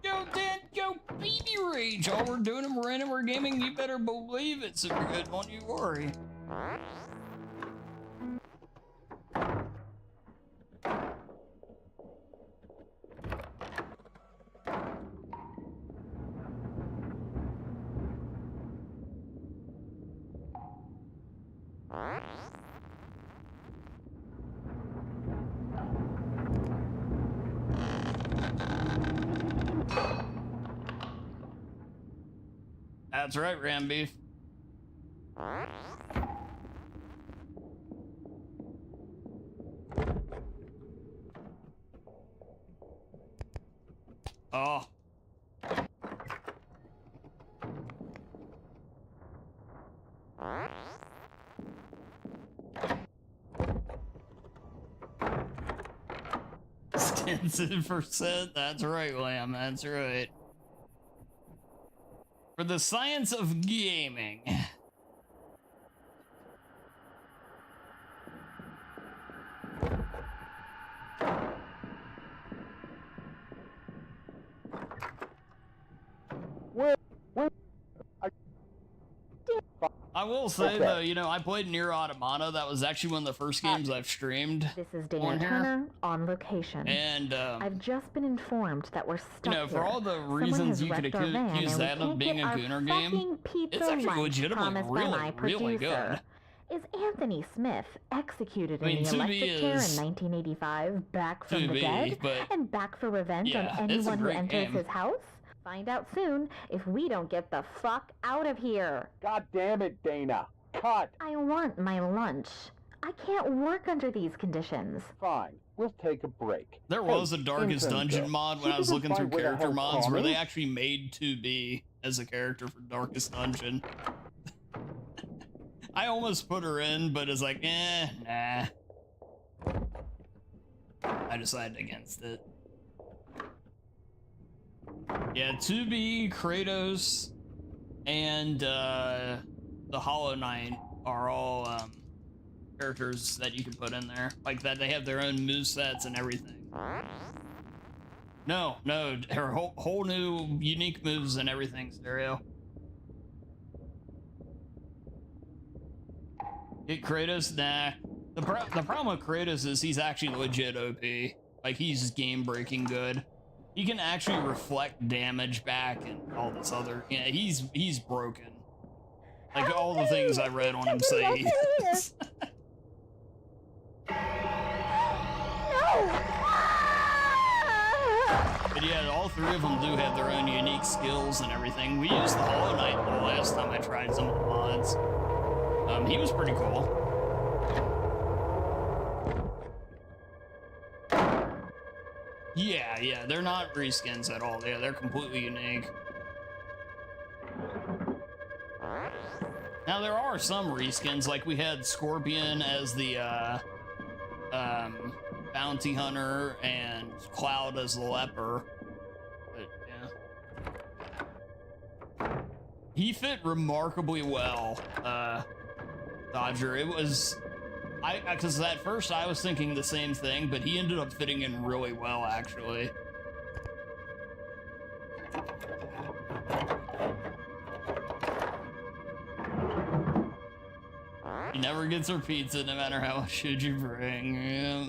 S1: Yo, Dad, yo, Baby Rage. All we're doing and we're in and we're gaming. You better believe it's super good. Don't you worry. That's right, Ram Beef. Oh. Extensive %. That's right, Lamb. That's right. For the science of gaming. I will say though, you know, I played Nier Automata. That was actually one of the first games I've streamed.
S2: This is Dana
S1: on here.
S2: Turner on location.
S1: And
S2: I've just been informed that we're stuck
S1: you know, for
S2: here.
S1: all the
S2: Someone
S1: reasons
S2: has
S1: you could
S2: wrecked our van
S1: accuse
S2: and we
S1: that
S2: can't
S1: of being a
S2: get our
S1: Gooner game,
S2: fucking pizza
S1: it's actually
S2: lunch
S1: legitimately
S2: promised by my
S1: really good.
S2: producer. Is Anthony Smith executed
S1: I mean,
S2: in the
S1: 2B
S2: electric chair in
S1: is
S2: 1985 back from the
S1: 2B,
S2: dead
S1: but
S2: and back for revenge
S1: yeah,
S2: on
S1: it's a
S2: anyone who
S1: great
S2: enters
S1: game.
S2: his house? Find out soon if we don't get the fuck out of here.
S3: God damn it, Dana. Cut!
S2: I want my lunch. I can't work under these conditions.
S3: Fine. We'll take a break.
S1: There was a Darkest
S3: intern
S1: Dungeon
S3: girl.
S1: mod when
S3: She
S1: I was
S3: didn't
S1: looking through
S3: find where the
S1: character
S3: hell
S1: mods
S3: Tom
S1: where they
S3: is.
S1: actually made 2B as a character for Darkest Dungeon. I almost put her in, but it's like, nah. I decided against it. Yeah, 2B, Kratos, and the Hollow Knight are all characters that you can put in there. Like that, they have their own movesets and everything. No, her whole new unique moves and everything, Stereo. Get Kratos? Nah. The problem with Kratos is he's actually legit OP. Like, he's game-breaking good. He can actually reflect damage back and all this other... Yeah, he's broken. Like, all the things I read on him say he is. But yeah, all three of them do have their own unique skills and everything. We used the Hollow Knight the last time I tried some of the mods. He was pretty cool. Yeah, they're not reskins at all. They're completely unique. Now, there are some reskins, like we had Scorpion as the, Bounty Hunter and Cloud as the Leper. But, yeah. He fit remarkably well, Dodger. It was... because at first I was thinking the same thing, but he ended up fitting in really well, actually. He never gets her pizza, no matter how much food you bring. Yeah.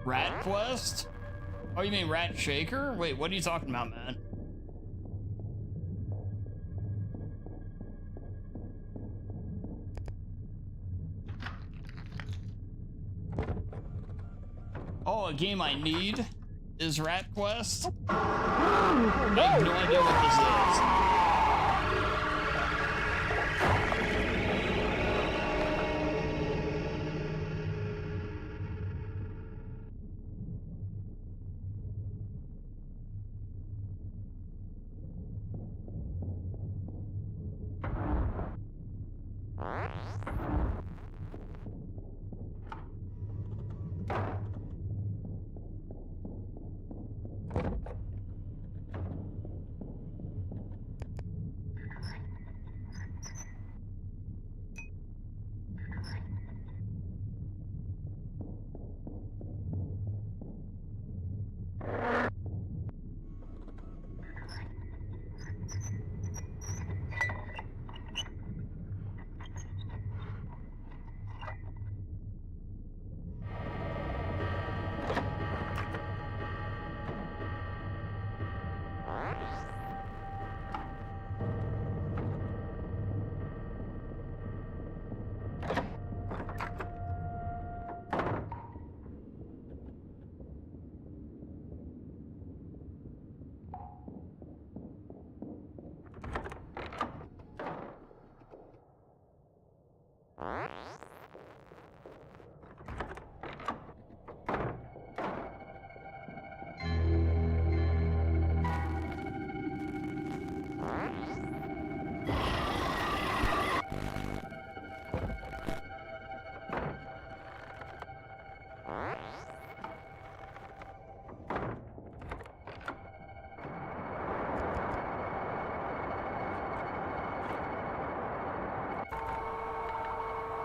S1: Rat Quest? Oh, you mean Rat Shaker? Wait, what are you talking about, man? Oh, a game I need is Rat Quest? I have no idea what this is.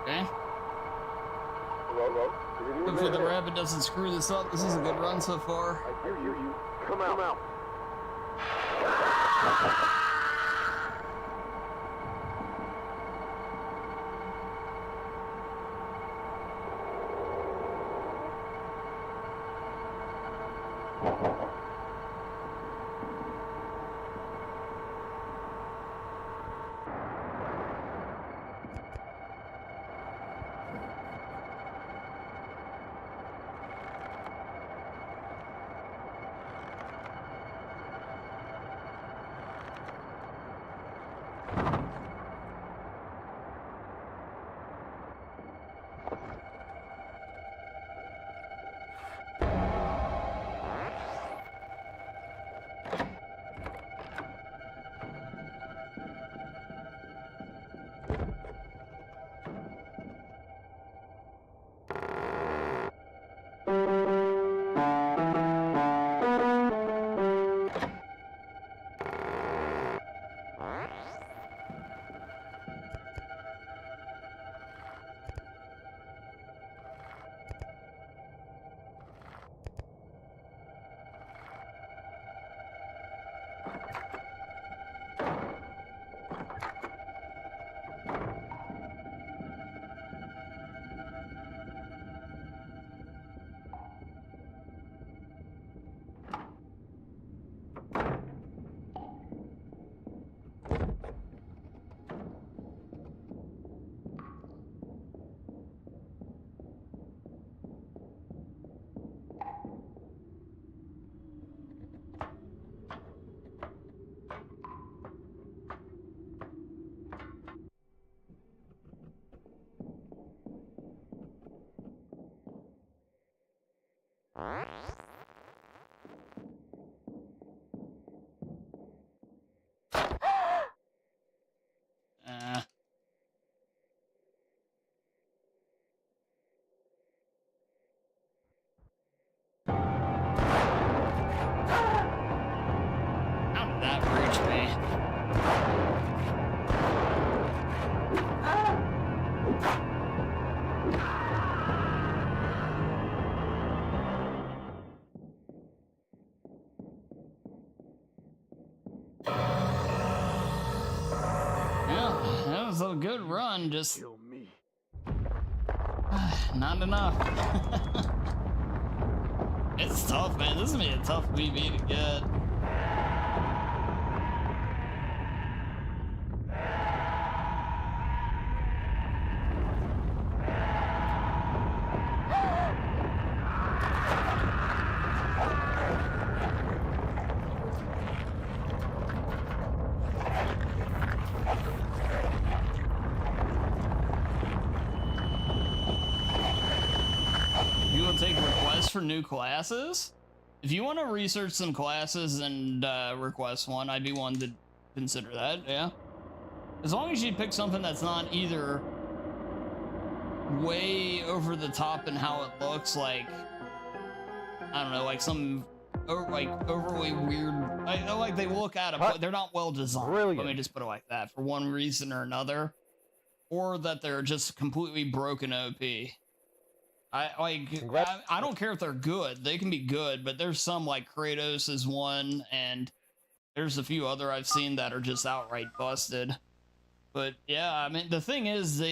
S1: Okay. Hopefully the rabbit doesn't screw this up. This is a good run so far.
S3: I hear you. Come out.
S1: How did that reach me? Yeah, that was a good run, just
S3: Kill me.
S1: not enough. It's tough, man. This is gonna be a tough PB to get. You will take requests for new classes? If you want to research some classes and request one, I'd be one to consider that, yeah. As long as you pick something that's not either way over the top in how it looks, like, I don't know, like some like overly weird, like they look at it, but they're not well designed.
S4: Brilliant.
S1: Let me just put it like that, for one reason or another. Or that they're just completely broken OP. I don't care if they're good. They can be good, but there's some, like Kratos is one, and there's a few other I've seen that are just outright busted. But yeah, I mean, the thing is,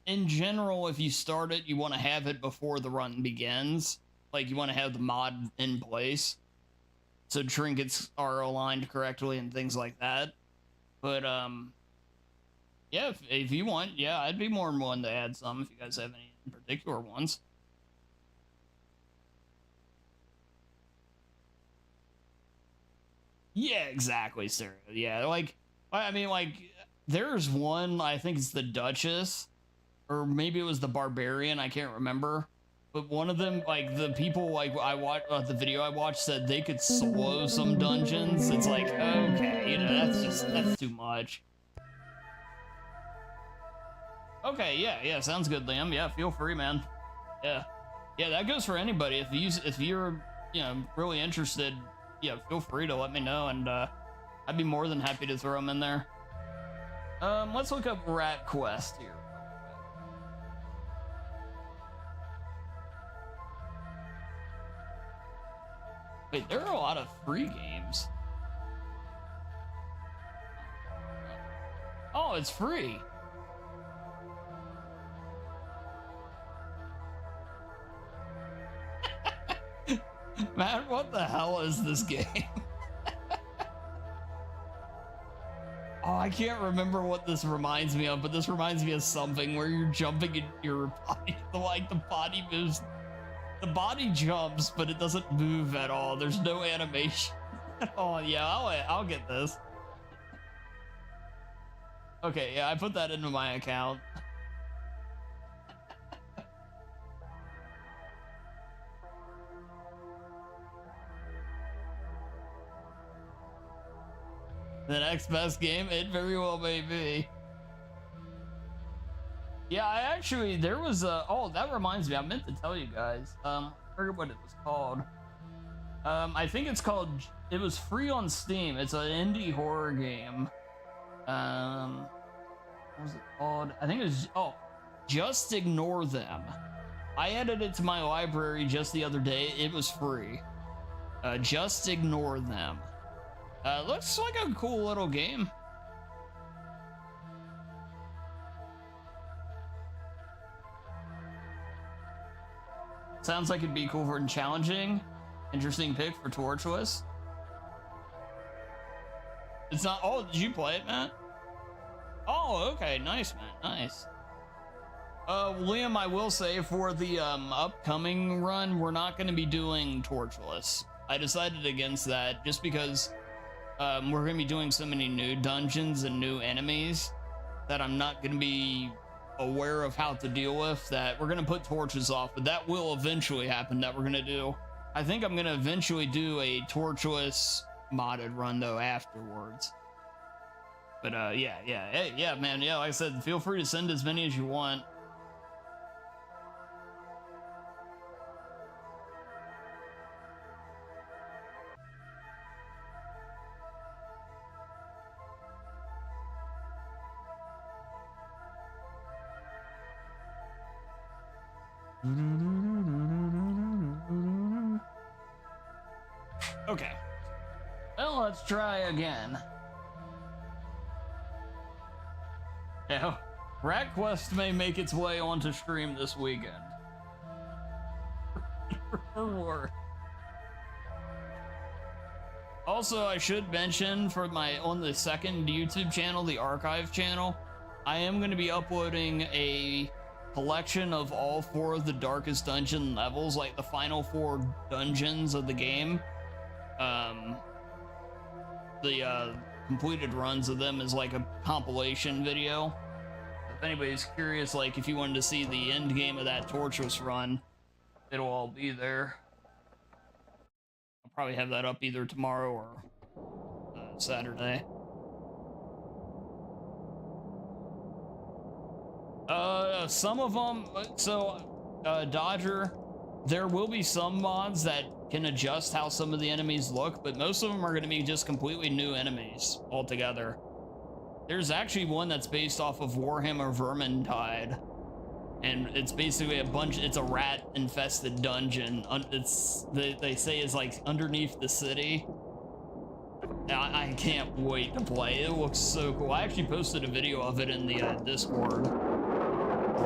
S1: in general, if you start it, you want to have it before the run begins. Like, you want to have the mod in place, so trinkets are aligned correctly and things like that. But yeah, if you want, yeah, I'd be more than willing to add some if you guys have any in particular ones. Yeah, exactly, sir. Yeah, like, I mean, like, there's one, I think it's the Duchess, or maybe it was the Barbarian, I can't remember. But one of them, like, the people, like, I watched, the video I watched said they could solo some dungeons. It's like, okay, you know, that's too much. Okay, yeah, sounds good, Liam. Yeah, feel free, man. Yeah, that goes for anybody. If you're, you know, really interested, yeah, feel free to let me know, and I'd be more than happy to throw them in there. Let's look up Rat Quest here. Wait, there are a lot of free games. Oh, it's free. Man, what the hell is this game? Oh, I can't remember what this reminds me of, but this reminds me of something where you're jumping in your body, like the body moves. The body jumps, but it doesn't move at all. There's no animation. Oh, yeah, I'll get this. Okay, yeah, I put that into my account. The next best game? It very well may be. Yeah, there was a, oh, that reminds me, I meant to tell you guys. I forget what it was called. I think it's called, it was free on Steam. It's an indie horror game. What was it called? I think it was, oh, Just Ignore Them. I added it to my library just the other day. It was free. Just Ignore Them. Looks like a cool little game. Sounds like it'd be cool for challenging. Interesting pick for Torchless. It's not, oh, did you play it, Matt? Oh, okay, nice, man, nice. Liam, I will say for the upcoming run, we're not going to be doing Torchless. I decided against that just because we're going to be doing so many new dungeons and new enemies that I'm not going to be aware of how to deal with, that we're gonna put torches off, but that will eventually happen. That we're gonna do. I think I'm gonna eventually do a torchless modded run though afterwards. But yeah, hey, yeah, man, yeah. Like I said, feel free to send as many as you want. Okay. Well, let's try again. Yeah, Rat Quest may make its way onto stream this weekend. Or also, I should mention for on the second YouTube channel, the archive channel, I am going to be uploading a collection of all 4 of the darkest dungeon levels, like the final 4 dungeons of the game. The completed runs of them is like a compilation video. If anybody's curious, like if you wanted to see the end game of that torturous run, it'll all be there. I'll probably have that up either tomorrow or Saturday. Some of them, so Dodger, there will be some mods that can adjust how some of the enemies look, but most of them are going to be just completely new enemies altogether. There's actually one that's based off of Warhammer Vermintide, and it's basically it's a rat infested dungeon. They say is like underneath the city. I can't wait to play. It looks so cool. I actually posted a video of it in the Discord.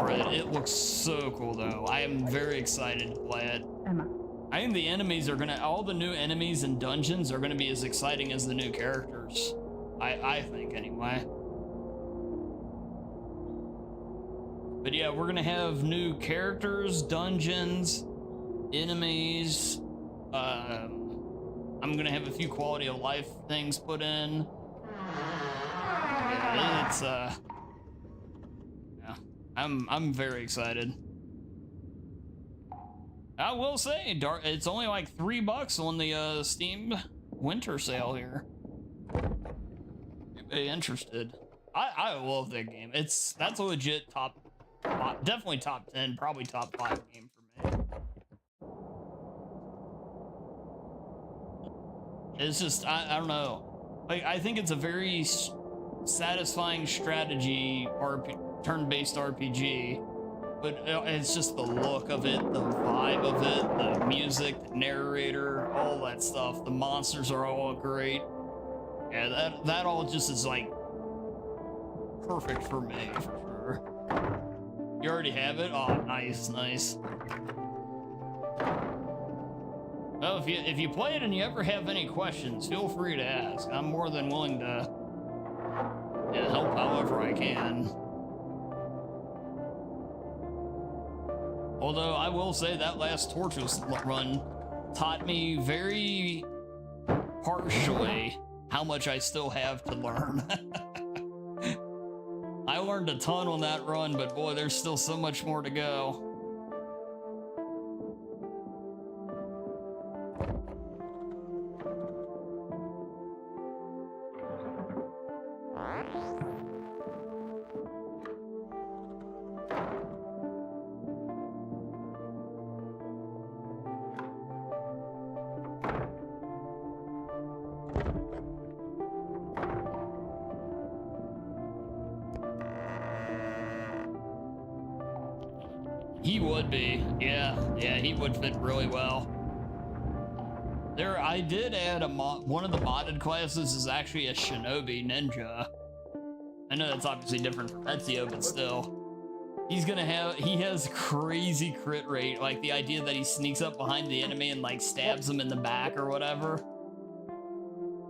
S1: It looks so cool though. I am very excited to play it. I think the enemies are all the new enemies and dungeons are gonna be as exciting as the new characters. I think anyway. But yeah, we're gonna have new characters, dungeons, enemies. I'm gonna have a few quality of life things put in. Yeah, it's yeah, I'm very excited. I will say, it's only like $3 on the Steam winter sale here. Anybody interested? I love that game. That's a legit definitely top 10, probably top 5 game for me. It's just I don't know. Like I think it's a very satisfying strategy turn-based RPG. But it's just the look of it, the vibe of it, the music, the narrator, all that stuff. The monsters are all great. Yeah, that all just is like perfect for me, for sure. You already have it? Oh, nice. Well, if you play it and you ever have any questions, feel free to ask. I'm more than willing to help however I can. Although I will say that last torturous run taught me very partially how much I still have to learn. I learned a ton on that run, but boy, there's still so much more to go. He would be, yeah, he would fit really well. I did add one of the modded classes is actually a shinobi ninja. I know that's obviously different from Ezio, but still. He has crazy crit rate, like the idea that he sneaks up behind the enemy and like stabs him in the back or whatever.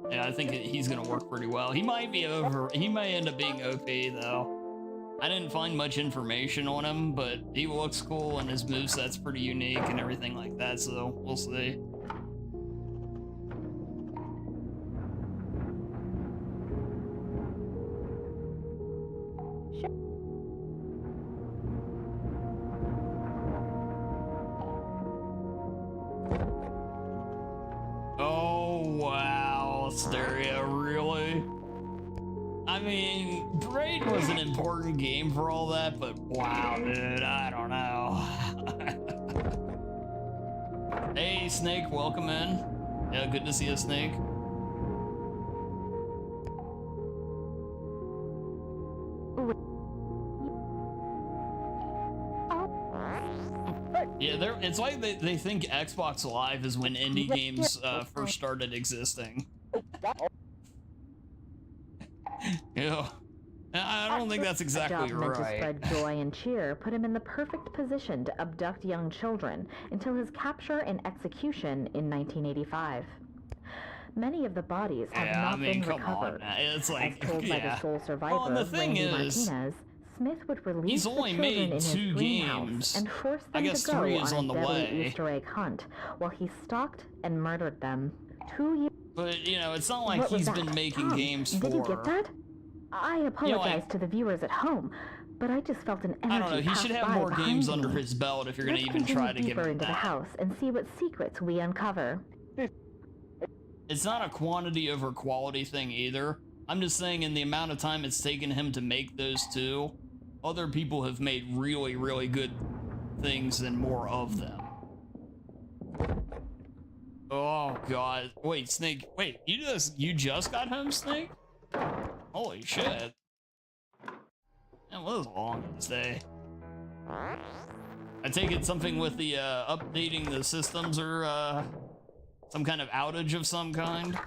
S1: Yeah, I think he's gonna work pretty well. He might end up being OP though. I didn't find much information on him, but he looks cool and his moveset's pretty unique and everything like that, so we'll see. I mean, Braid was an important game for all that, but wow, dude, I don't know. Hey, Snake, welcome in. Yeah, good to see you, Snake. Yeah, it's like they think Xbox Live is when indie games first started existing. Yeah, I don't think that's exactly
S2: A job meant to
S1: right.
S2: spread joy and cheer put him in the perfect position to abduct young children until his capture and execution in 1985. Many of the bodies have not been recovered.
S1: It's like,
S2: as told by the sole survivor,
S1: well, and the thing
S2: Randy
S1: is,
S2: Martinez, Smith would release
S1: he's
S2: the
S1: only
S2: children
S1: made
S2: in his
S1: 2
S2: greenhouse
S1: games.
S2: and force them
S1: I guess
S2: to go
S1: 3 is on the
S2: deadly
S1: way.
S2: Easter egg hunt while he stalked and murdered them. 2 years.
S1: But you know, it's not like he's been making games for.
S2: Did you get that? I apologize to the viewers at home, but I just felt an energy.
S1: I don't know. He should have more games under his belt if you're gonna even try to give him
S2: into the house and see what secrets we uncover.
S1: It's not a quantity over quality thing either. I'm just saying, in the amount of time it's taken him to make those 2, other people have made really, really good things and more of them. Oh god. Wait, Snake. Wait, you just got home, Snake? Holy shit. That was a long day. I take it something with the updating the systems or some kind of outage of some kind.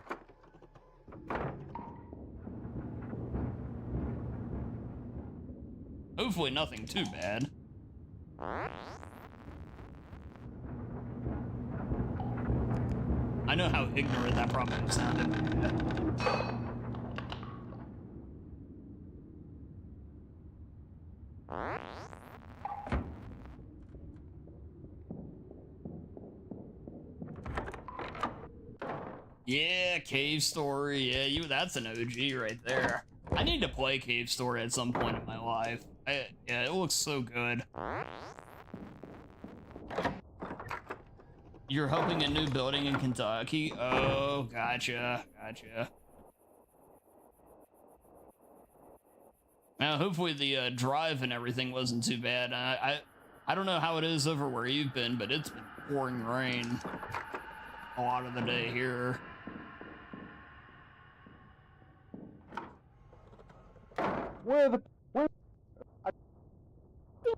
S1: Hopefully nothing too bad. I know how ignorant that probably sounded. Yeah, Cave Story. Yeah, that's an OG right there. I need to play Cave Story at some point in my life. Yeah, it looks so good. You're helping a new building in Kentucky? Oh, gotcha. Now, hopefully the drive and everything wasn't too bad. I don't know how it is over where you've been, but it's been pouring rain a lot of the day here.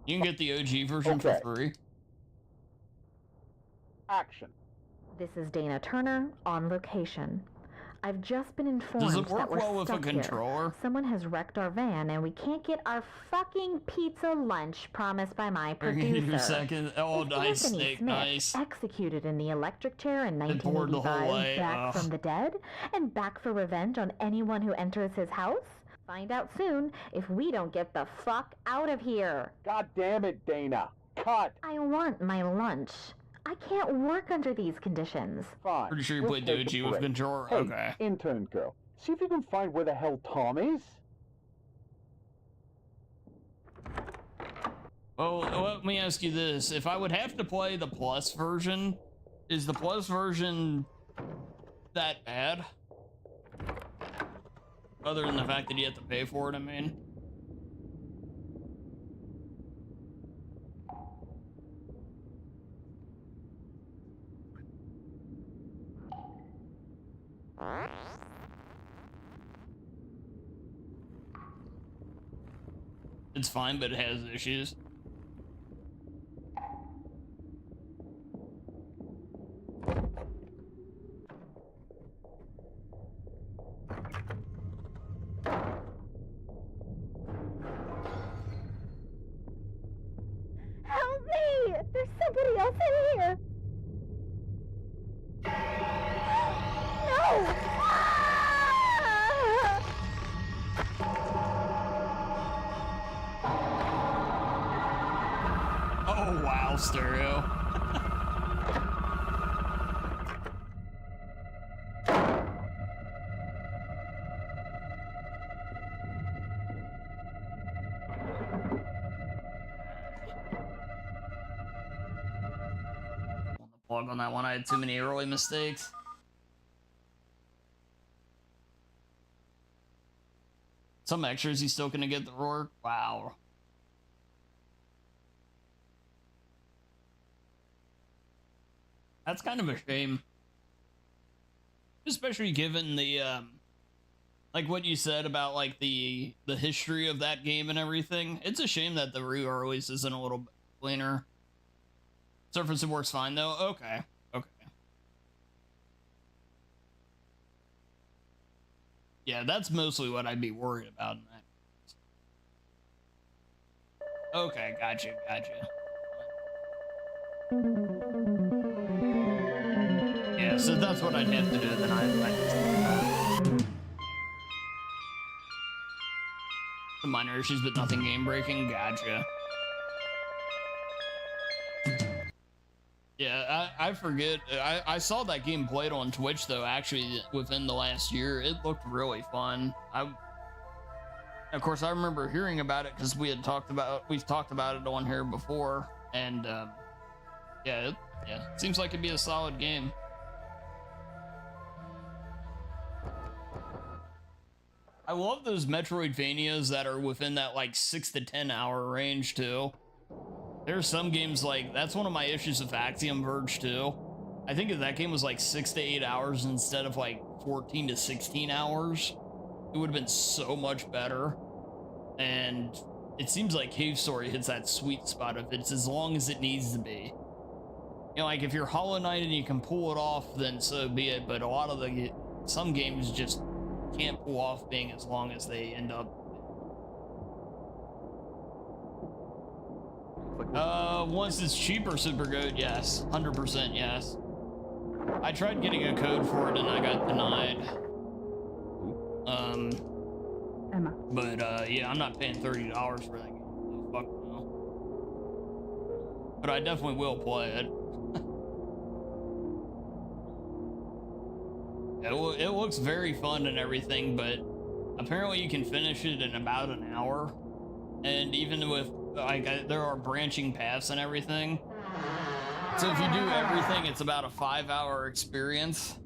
S1: You can get the OG version for free.
S4: Action.
S2: This is Dana Turner on location. I've just been informed
S1: Does it work
S2: that we're
S1: well with a
S2: stuck
S1: controller?
S2: Here. Someone has wrecked our van and we can't get our fucking pizza lunch promised by my producer.
S1: Your second. Oh, nice,
S2: Anthony
S1: Snake,
S2: Smith,
S1: nice.
S2: executed in the electric chair in
S1: It poured the whole
S2: 1985,
S1: way.
S2: back from the dead, and back for revenge on anyone who enters his house? Find out soon if we don't get the fuck out of here.
S4: God damn it, Dana. Cut.
S2: I want my lunch. I can't work under these conditions.
S4: Fine.
S1: Pretty sure you
S4: We'll
S1: played
S4: take a
S1: Doji with
S4: break.
S1: controller.
S4: Hey,
S1: Okay.
S4: intern girl, see if you can find where the hell Tom is.
S1: Well, let me ask you this. If I would have to play the Plus version, is the Plus version that bad? Other than the fact that you have to pay for it, I mean. It's fine, but it has issues.
S2: Help me! There's somebody else in here! No!
S1: Oh, wow, Stereo. Plug on that one. I had too many early mistakes. Some extras, he's still gonna get the roar. Wow. That's kind of a shame. Especially given the, like what you said about like the history of that game and everything. It's a shame that the re-release isn't a little bit cleaner. Surface works fine though. Okay. Okay. Yeah, that's mostly what I'd be worried about in that. Okay, gotcha. Yeah, so that's what I'd have to do, then I just... Some minor issues, but nothing game-breaking. Gotcha. Yeah, I forget. I saw that game played on Twitch, though, actually, within the last year. It looked really fun. Of course, I remember hearing about it because we've talked about it on here before, and, yeah, it seems like it'd be a solid game. I love those Metroidvanias that are within that like 6 to 10 hour range too. There's some games like that's one of my issues with Axiom Verge too. I think if that game was like 6 to 8 hours instead of like 14 to 16 hours, it would have been so much better. And it seems like Cave Story hits that sweet spot if it's as long as it needs to be. You know, like if you're Hollow Knight and you can pull it off, then so be it. But a lot of some games just can't pull off being as long as they end up. Once it's cheaper, Super Goat, yes. 100% yes. I tried getting a code for it and I got denied.
S5: Emma.
S1: But, yeah, I'm not paying $30 for that game. Oh, fuck no. But I definitely will play it. It looks very fun and everything, but apparently you can finish it in about an hour. And even with, like, there are branching paths and everything. So if you do everything, it's about a 5-hour experience.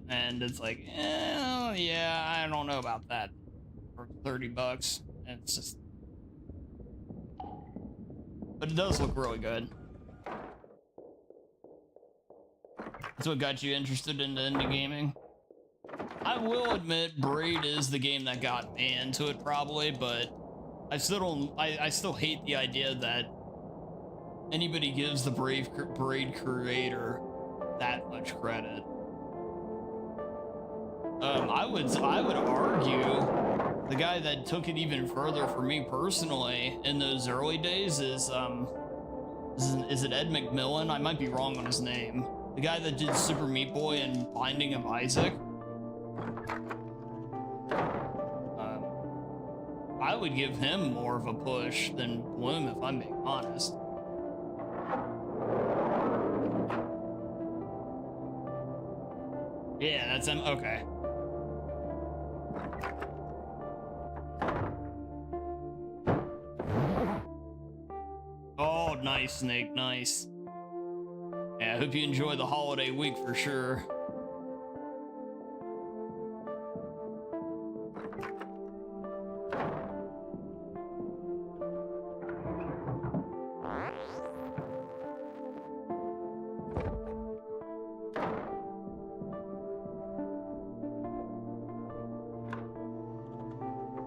S1: And it's like, yeah, I don't know about that for $30. And it's just... But it does look really good. That's what got you interested into indie gaming. I will admit, Braid is the game that got me into it probably, but I still don't. I still hate the idea that anybody gives the Braid creator that much credit. I would argue the guy that took it even further for me personally in those early days is it Ed McMillan? I might be wrong on his name. The guy that did Super Meat Boy and Binding of Isaac. I would give him more of a push than Bloom, if I'm being honest. Yeah, that's him. Okay. Oh, nice, Snake. Nice. Yeah, I hope you enjoy the holiday week for sure.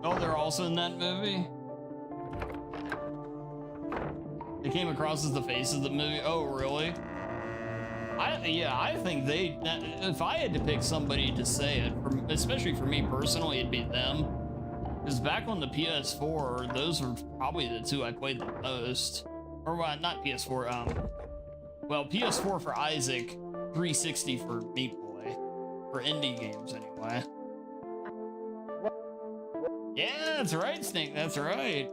S1: Oh, they're also in that movie? They came across as the face of the movie? Oh, really? I think if I had to pick somebody to say it, especially for me personally, it'd be them. Because back on the PS4, those were probably the two I played the most. Or, well, not PS4, well, PS4 for Isaac, 360 for Meat Boy. For indie games, anyway. Yeah, that's right, Snake, that's right.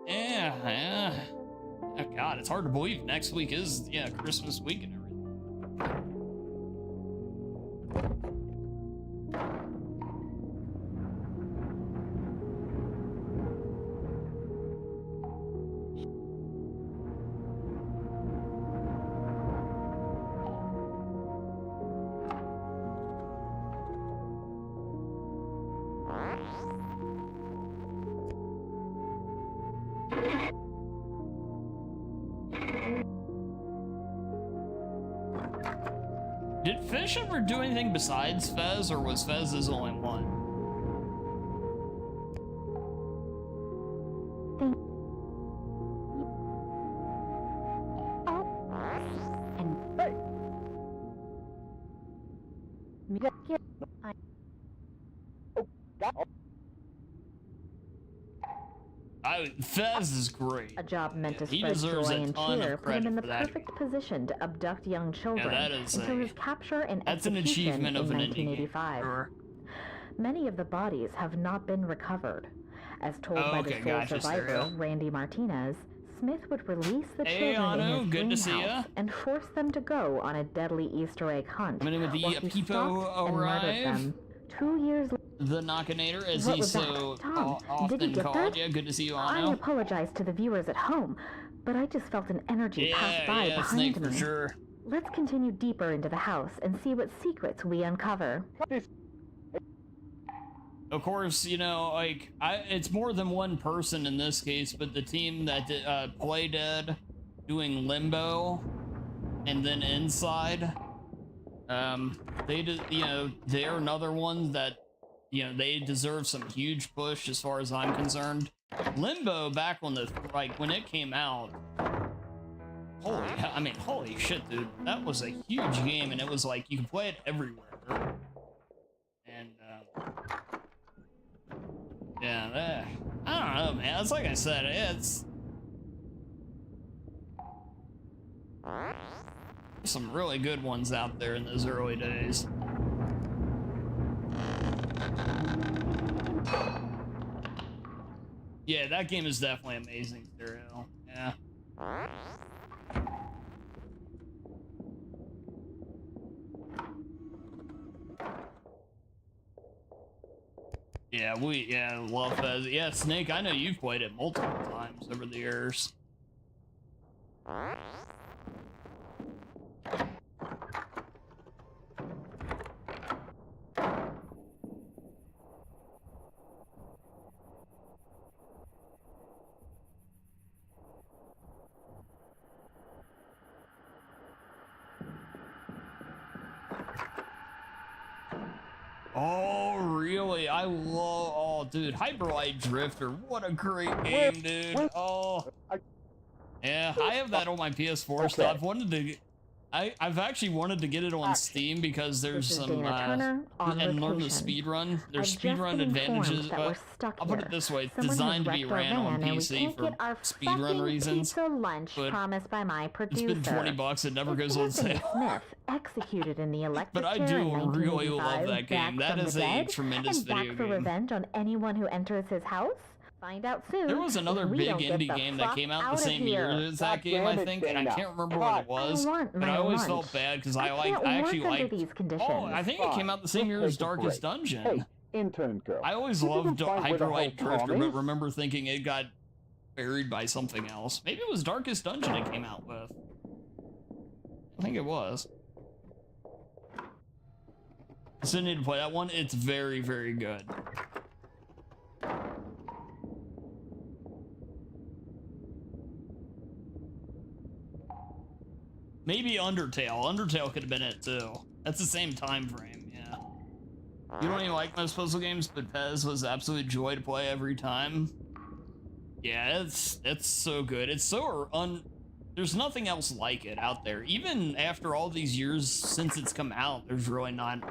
S1: Yeah. Oh god, it's hard to believe next week is, yeah, Christmas week and everything. Did Fish ever do anything besides Fez, or was Fez his only one? Fez is great.
S2: A job meant to
S1: He
S2: spread
S1: deserves
S2: joy
S1: a
S2: and
S1: ton
S2: cheer
S1: of
S2: put him in the
S1: credit for that.
S2: perfect position to abduct young children
S1: that is
S2: until his capture and
S1: that's an
S2: execution
S1: achievement of
S2: in
S1: an indie game.
S2: 1985.
S1: Sure.
S2: Many of the bodies have not been recovered. As told by the sole survivor, Randy Martinez, Smith would release the children in his greenhouse and force them to go on a deadly Easter egg hunt.
S1: Coming in with the
S2: while he
S1: Peepo
S2: and murdered them. 2 years later.
S1: The Knockinator, as
S2: What
S1: he's
S2: was that?
S1: so
S2: Tom, did you
S1: often
S2: get
S1: called.
S2: that?
S1: Yeah, good to see you,
S2: I
S1: Ano.
S2: apologize to the viewers at home, but I just felt an energy pass by behind
S1: Snake
S2: me.
S1: for sure.
S2: Let's continue deeper into the house and see what secrets we uncover.
S1: Of course, you know, like, it's more than one person in this case, but the team that did Play Dead, doing Limbo, and then Inside, they did, you know, they're another one that, you know, they deserve some huge push as far as I'm concerned. Limbo, back when when it came out, holy shit, dude, that was a huge game, and it was like, you could play it everywhere. And, yeah, I don't know, man. It's like I said, it's some really good ones out there in those early days. Yeah, that game is definitely amazing, Stereo. Yeah. Yeah, love Fez. Yeah, Snake, I know you've played it multiple times over the years. Oh, really? I love... Oh, dude. Hyperlight Drifter. What a great game, dude. Oh. Yeah, I have that on my PS4 still. I've wanted to... I've actually wanted to get it on Steam because there's some... and learn the speedrun. There's speedrun advantages. I'll put it this way. It's designed to be ran on PC for speedrun reasons. But it's been $20. It never goes on sale.
S2: Smith executed in the electric
S1: But I
S2: chair in
S1: do really
S2: 1985,
S1: love that game.
S2: back
S1: That
S2: from
S1: is
S2: the
S1: a
S2: dead,
S1: tremendous
S2: and back
S1: video
S2: for
S1: game.
S2: revenge on anyone who enters his house? Find out soon.
S1: There was another
S2: if we
S1: big
S2: don't get
S1: indie
S2: the
S1: game that
S2: fuck
S1: came out the
S2: out of
S1: same year
S2: here.
S1: as that game, I think, and I can't remember what it was. But I always felt bad because I actually liked. Oh, I think it came out the same year as Darkest Dungeon.
S4: Hey, intern girl.
S1: I always loved Hyperlight Drifter, but remember thinking it got buried by something else. Maybe it was Darkest Dungeon it came out with. I think it was. I still need to play that one. It's very, very good. Maybe Undertale. Undertale could have been it too. That's the same time frame, yeah. You don't even like most puzzle games, but Pez was absolute joy to play every time. Yeah, it's so good. It's so there's nothing else like it out there. Even after all these years since it's come out, there's really not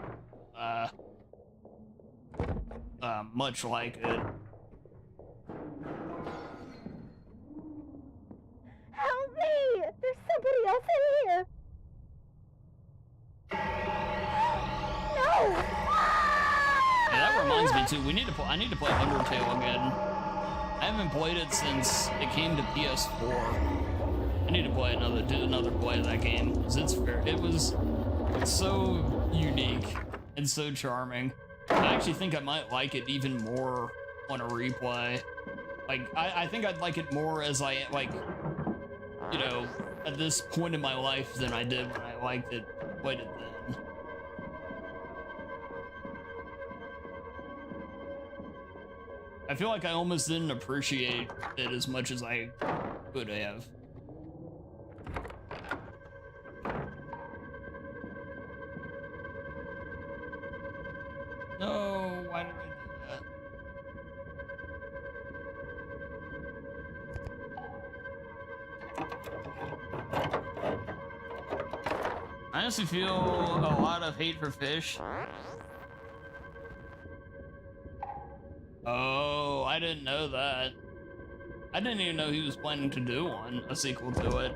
S1: much like it.
S2: Help me! There's somebody else in here! No!
S1: Yeah, that reminds me too. I need to play Undertale again. I haven't played it since it came to PS4. I need to play do another play of that game because it's so unique and so charming. I actually think I might like it even more on a replay. Like I think I'd like it more as I you know, at this point in my life than I did when I played it then. I feel like I almost didn't appreciate it as much as I could have. No, why did I do that? I honestly feel a lot of hate for fish. Oh, I didn't know that. I didn't even know he was planning to do one, a sequel to it.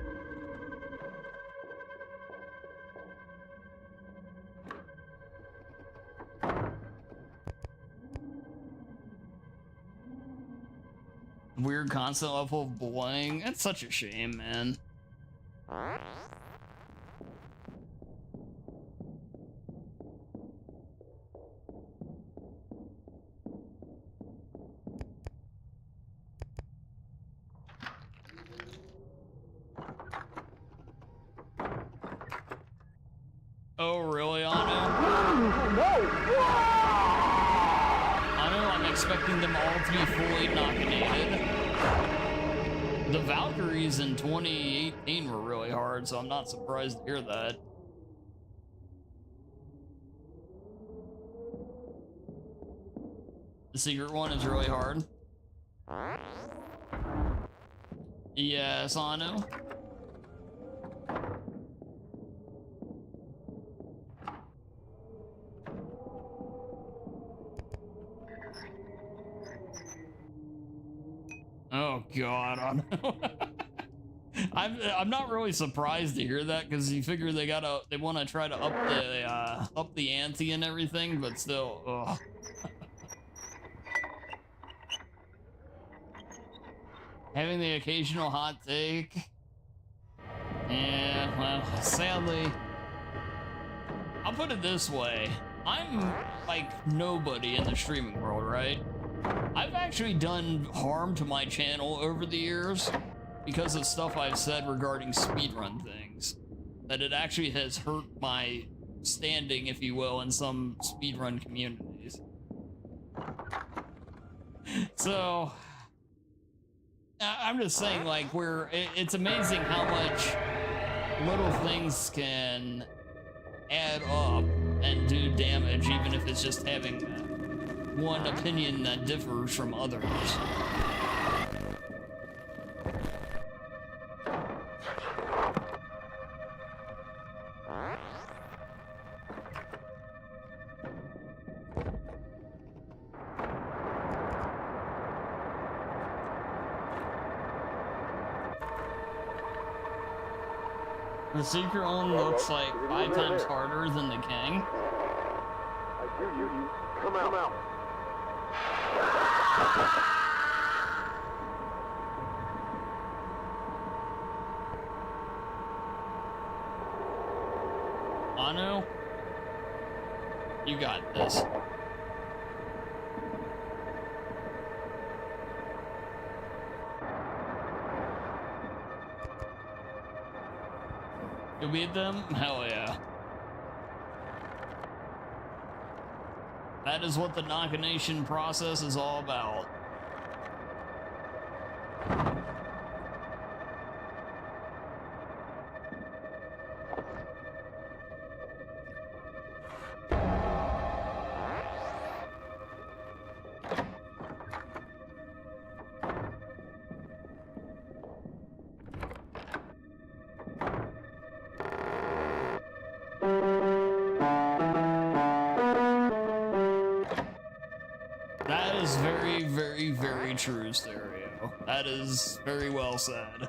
S1: Weird constant level of bullying. That's such a shame, man. Oh, really, Anu? Anu, I'm expecting them all to be fully knockinated. The Valkyries in 2018 were really hard, so I'm not surprised to hear that. The secret one is really hard. Yes, Anu. Oh God, I'm not really surprised to hear that, because you figure they want to try to up the ante and everything, but still, ugh. Having the occasional hot take. Yeah, well, sadly, I'll put it this way. I'm like nobody in the streaming world, right? I've actually done harm to my channel over the years because of stuff I've said regarding speedrun things. That it actually has hurt my standing, if you will, in some speedrun communities. So, I'm just saying, like, it's amazing how much little things can add up and do damage, even if it's just having one opinion that differs from others. The secret one looks like 5 times harder than the king.
S3: I hear you. Come out.
S1: Anu, you got this. You beat them? Hell yeah. That is what the Knock-A-Nation process is all about. That is very, very, very true, Stereo. That is very well said.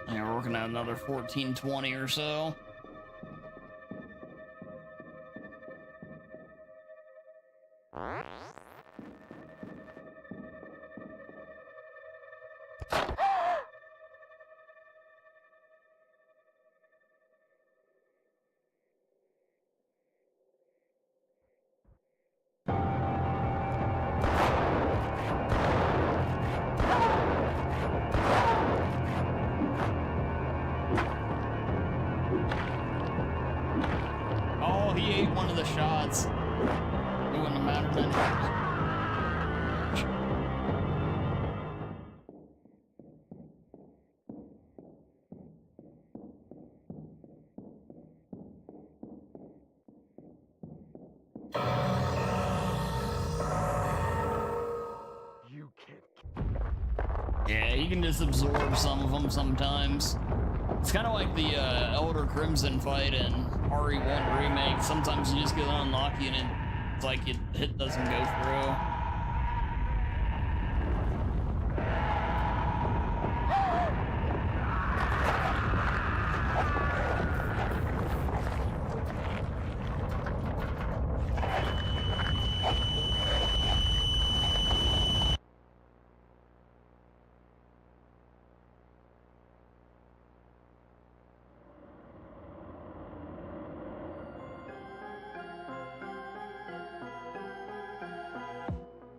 S1: Yeah, we're working at another 1420 or so. Oh, he ate one of the shots. It wouldn't have mattered anyway.
S3: You can't.
S1: Yeah, you can just absorb some of them sometimes. It's kind of like the Elder Crimson fight in RE1 Remake. Sometimes you just get unlucky and it's like it doesn't go through.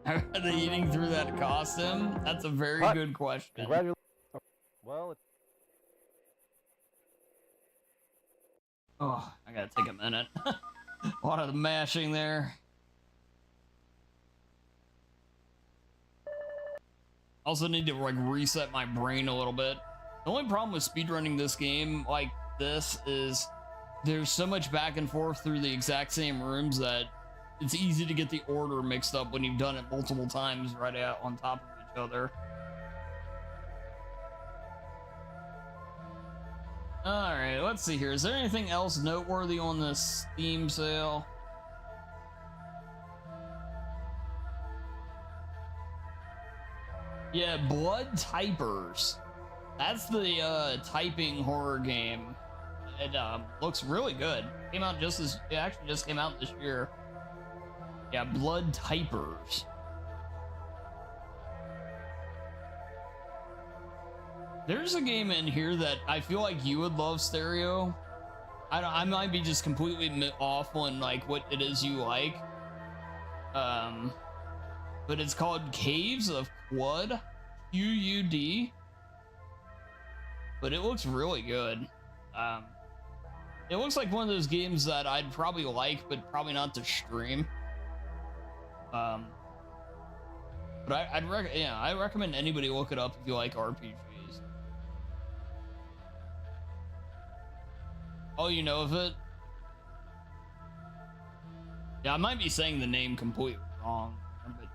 S1: Are they eating through that costume? That's a very
S4: Cut.
S1: good question.
S4: Congratulations. Well, it's
S1: Oh, I gotta take a minute. A lot of mashing there. Also need to like reset my brain a little bit. The only problem with speedrunning this game like this is there's so much back and forth through the exact same rooms that it's easy to get the order mixed up when you've done it multiple times right out on top of each other. Alright, let's see here. Is there anything else noteworthy on this Steam sale? Yeah, Blood Typers. That's the typing horror game. It looks really good. It actually just came out this year. Yeah, Blood Typers. There's a game in here that I feel like you would love, Stereo. I might be just completely off on like what it is you like. But it's called Caves of Quud, Q-U-D. But it looks really good. It looks like one of those games that I'd probably like, but probably not to stream. But I recommend anybody look it up if you like RPGs. Oh, you know of it? Yeah, I might be saying the name completely wrong, but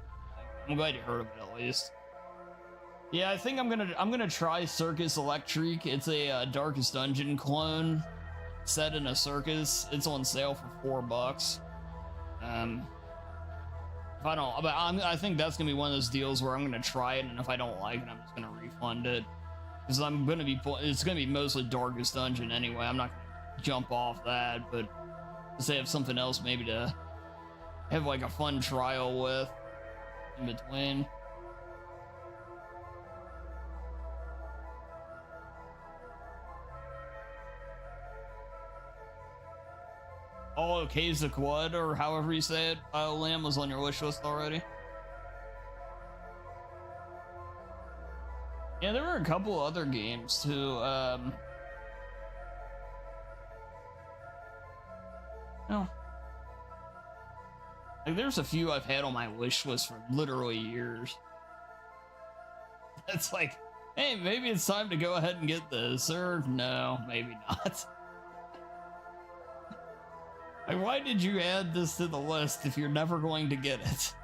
S1: I'm glad you heard of it at least. Yeah, I think I'm gonna try Circus Electric. It's a Darkest Dungeon clone set in a circus. It's on sale for $4. If I don't, but I think that's gonna be one of those deals where I'm gonna try it, and if I don't like it, I'm just gonna refund it. Because it's gonna be mostly Darkest Dungeon anyway. I'm not gonna jump off that, but just have something else maybe to have like a fun trial with in between. Oh, Caves of Quud, or however you say it, Lamb was on your wish list already. Yeah, there were a couple other games too. No. Like, there's a few I've had on my wish list for literally years. It's like, hey, maybe it's time to go ahead and get this, or no, maybe not. Like, why did you add this to the list if you're never going to get it?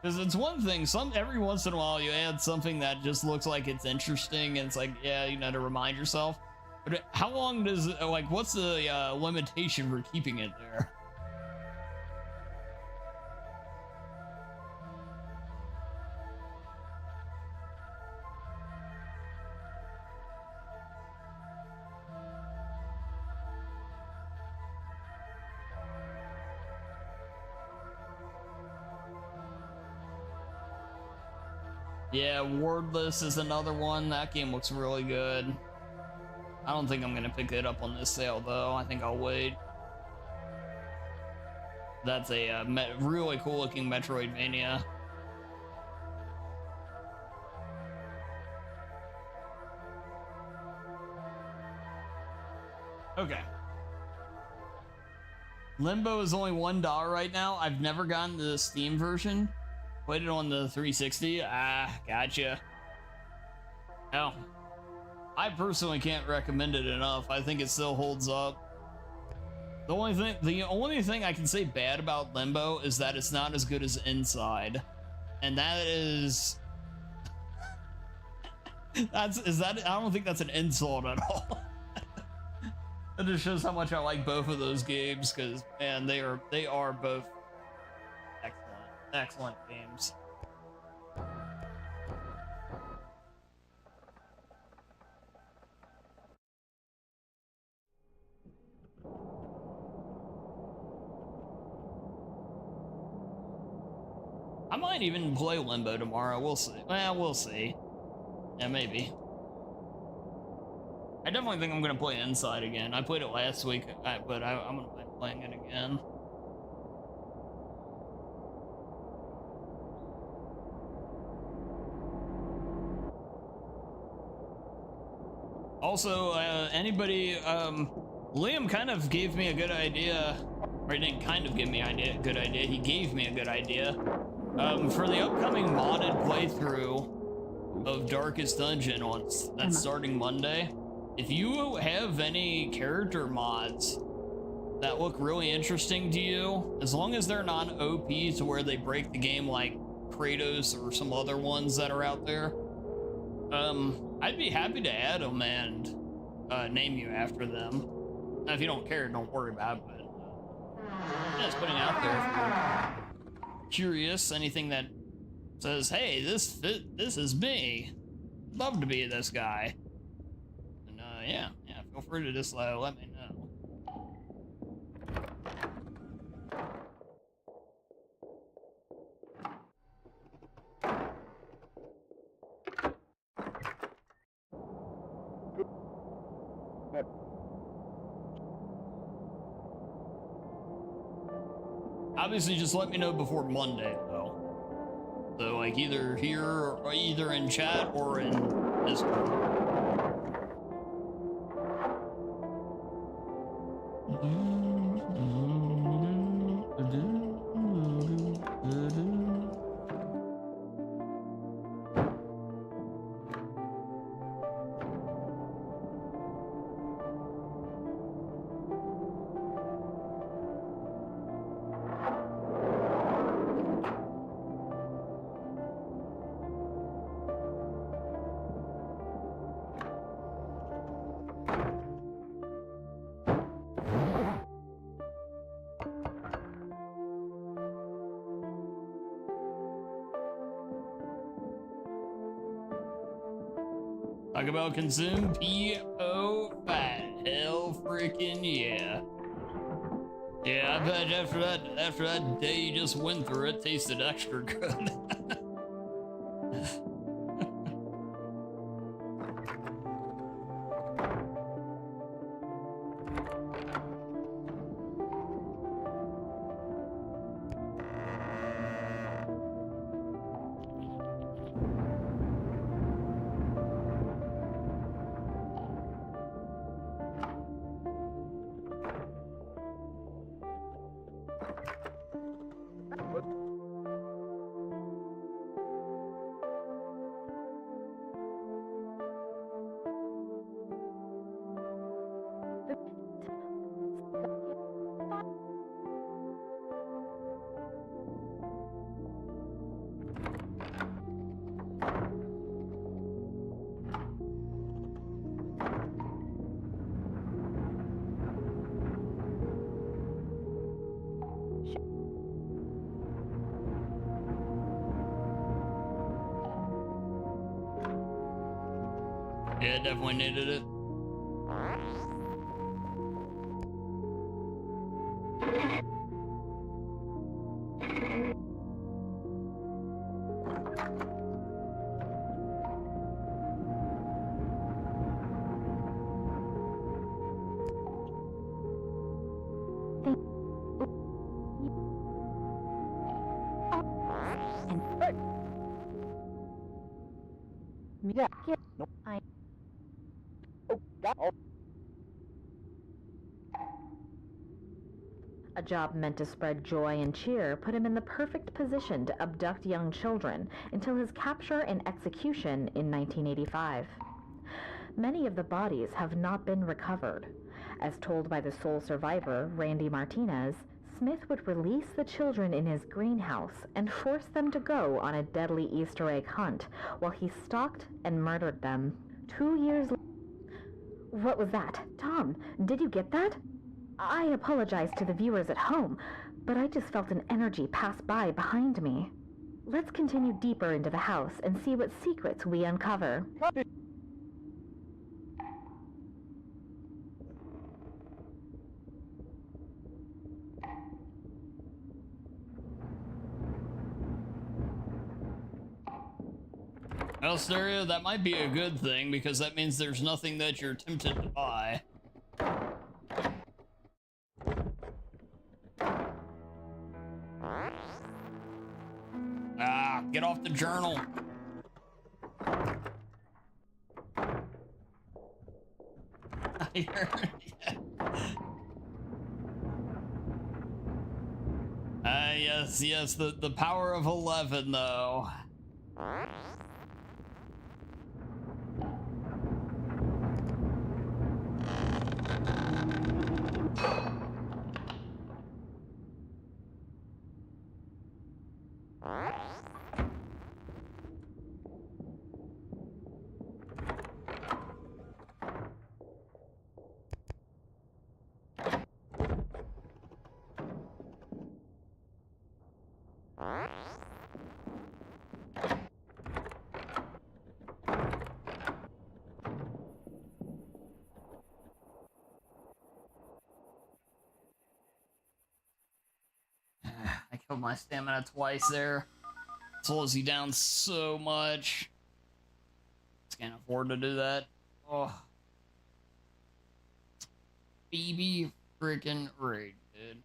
S1: Because it's one thing, every once in a while you add something that just looks like it's interesting, and it's like, yeah, you know, to remind yourself. But how long does it, like, what's the limitation for keeping it there? Yeah, Wordless is another one. That game looks really good. I don't think I'm gonna pick it up on this sale though. I think I'll wait. That's a really cool looking Metroidvania. Okay. Limbo is only $1 right now. I've never gotten the Steam version. Played it on the 360. Ah, gotcha. Oh. I personally can't recommend it enough. I think it still holds up. The only thing I can say bad about Limbo is that it's not as good as Inside. And that is I don't think that's an insult at all. It just shows how much I like both of those games, because man, they are both excellent games. I might even play Limbo tomorrow. We'll see. Well, we'll see. Yeah, maybe. I definitely think I'm gonna play Inside again. I played it last week, but I'm gonna be playing it again. Also, anybody, Liam kind of gave me a good idea, or he didn't kind of give me a good idea, he gave me a good idea. For the upcoming modded playthrough of Darkest Dungeon that's starting Monday, if you have any character mods that look really interesting to you, as long as they're not OP to where they break the game like Kratos or some other ones that are out there, I'd be happy to add them and name you after them. Now, if you don't care, don't worry about it, but yeah, just putting it out there if you're curious. Anything that says, hey, this is me, love to be this guy. Yeah, feel free to just let me know. Obviously, just let me know before Monday, though. So, like, either here, or either in chat or in Discord. Talk about consume PO fat. Hell freaking yeah. Yeah, I bet after that day you just went through, it tasted extra good. Yeah, definitely needed it.
S4: Yeah. No.
S2: I
S4: Oh, oh.
S2: A job meant to spread joy and cheer put him in the perfect position to abduct young children until his capture and execution in 1985. Many of the bodies have not been recovered. As told by the sole survivor, Randy Martinez, Smith would release the children in his greenhouse and force them to go on a deadly Easter egg hunt while he stalked and murdered them. 2 years later... What was that? Tom, did you get that? I apologize to the viewers at home, but I just felt an energy pass by behind me. Let's continue deeper into the house and see what secrets we uncover.
S1: Well, Stereo, that might be a good thing, because that means there's nothing that you're tempted to buy. Ah, get off the journal. Yes, the power of 11, though. I killed my stamina twice there. Slows you down so much. Just can't afford to do that. Oh. BB freaking raid, dude.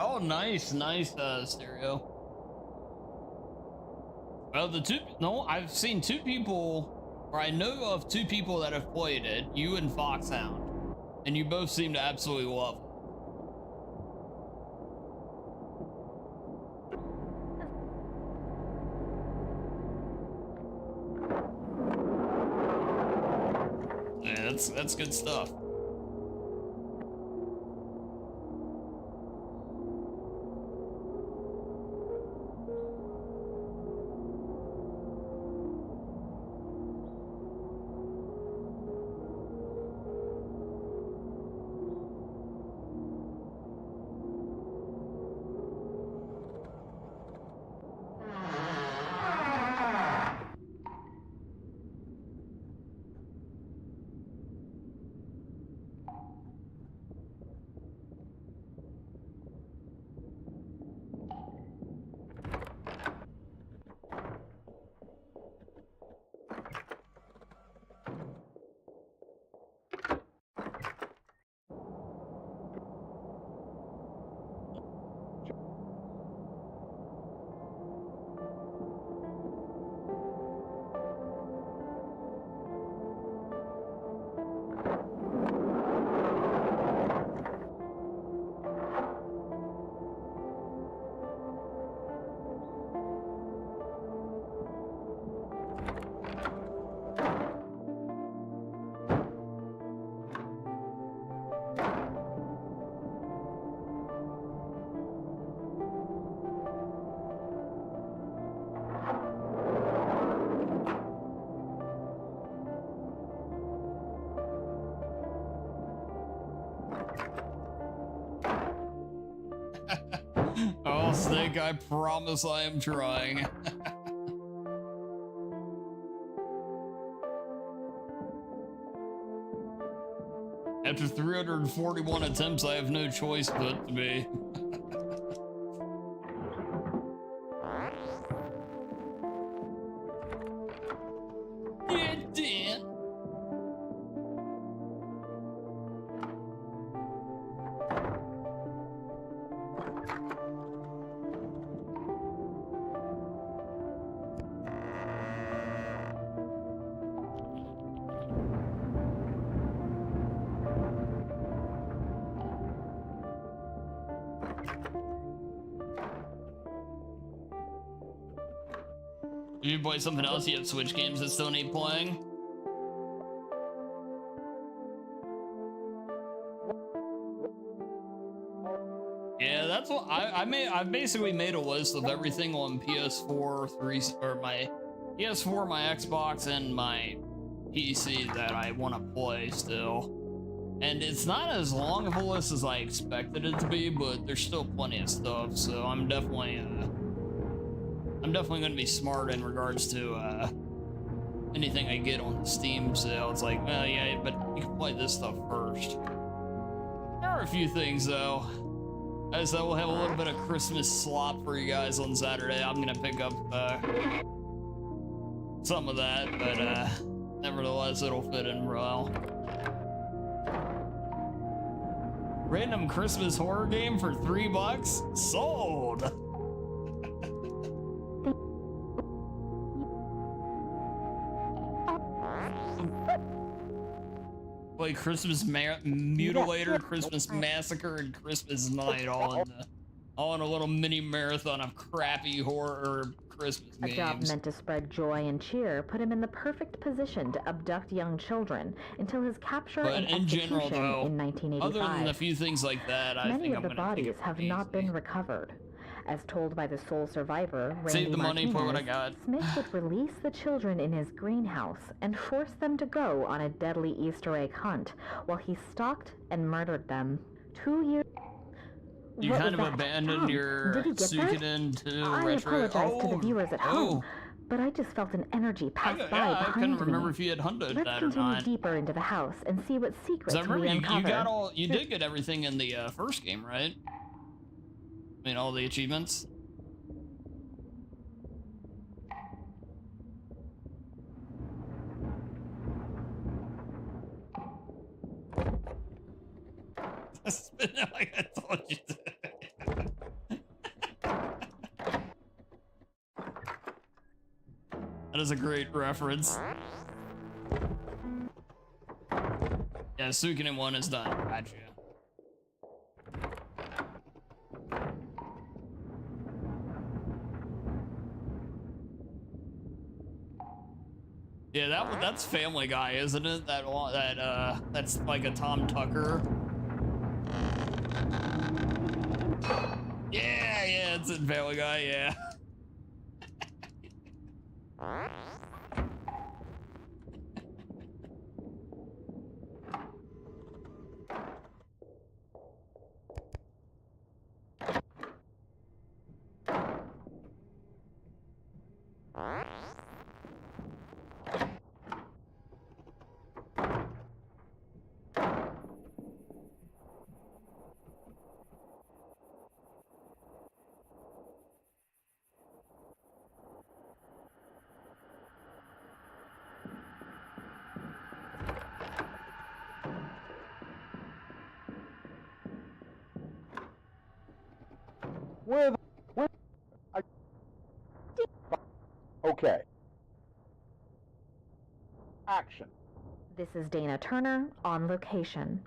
S1: Oh, nice, Stereo. Well, I've seen two people, or I know of two people that have played it, you and Foxhound, and you both seem to absolutely love it. Yeah, that's good stuff. Oh, Snake, I promise I am trying. After 341 attempts, I have no choice but to be. Yeah, Dan. If you play something else, you have Switch games that still need playing. Yeah, that's what I've basically made a list of everything on PS4, my PS4, my Xbox, and my PC that I want to play still. And it's not as long of a list as I expected it to be, but there's still plenty of stuff. So I'm definitely going to be smart in regards to anything I get on the Steam sale. It's like, well, yeah, but you can play this stuff first. There are a few things though. As I will have a little bit of Christmas slop for you guys on Saturday. I'm gonna pick up some of that, but nevertheless, it'll fit in well. Random Christmas horror game for $3? Sold! Play Christmas Mutilator, Christmas Massacre, and Christmas Night all in a little mini marathon of crappy horror Christmas games.
S2: A job meant to spread joy and cheer put him in the perfect position to abduct young children until his capture and
S1: in
S2: execution
S1: general, though,
S2: in 1985.
S1: other than a few things like that, I think I'm
S2: Many of the bodies have not been recovered. As told by the sole survivor,
S1: Save the money for what I got.
S2: Smith would release the children in his greenhouse and force them to go on a deadly Easter egg hunt while he stalked and murdered them. 2 years...
S1: You
S2: What
S1: kind of
S2: was that?
S1: abandoned
S2: Tom,
S1: your
S2: did he get that?
S1: Suikoden to
S2: I
S1: retro.
S2: apologize to the viewers at home, but I just felt an energy pass by
S1: I
S2: behind
S1: couldn't
S2: me.
S1: remember if you had hunted
S2: Let's
S1: that or
S2: continue
S1: not.
S2: deeper into the house and see what secrets
S1: I remember
S2: we uncover.
S1: you got all, you did get everything in the first game, right? I mean, all the achievements. Spin it like I told you to. That is a great reference. Yeah, Suikoden 1 is done. Gotcha. Yeah, that's Family Guy, isn't it? That's like a Tom Tucker. Yeah, it's in Family Guy, yeah.
S3: Okay. Action.
S2: This is Dana Turner on location.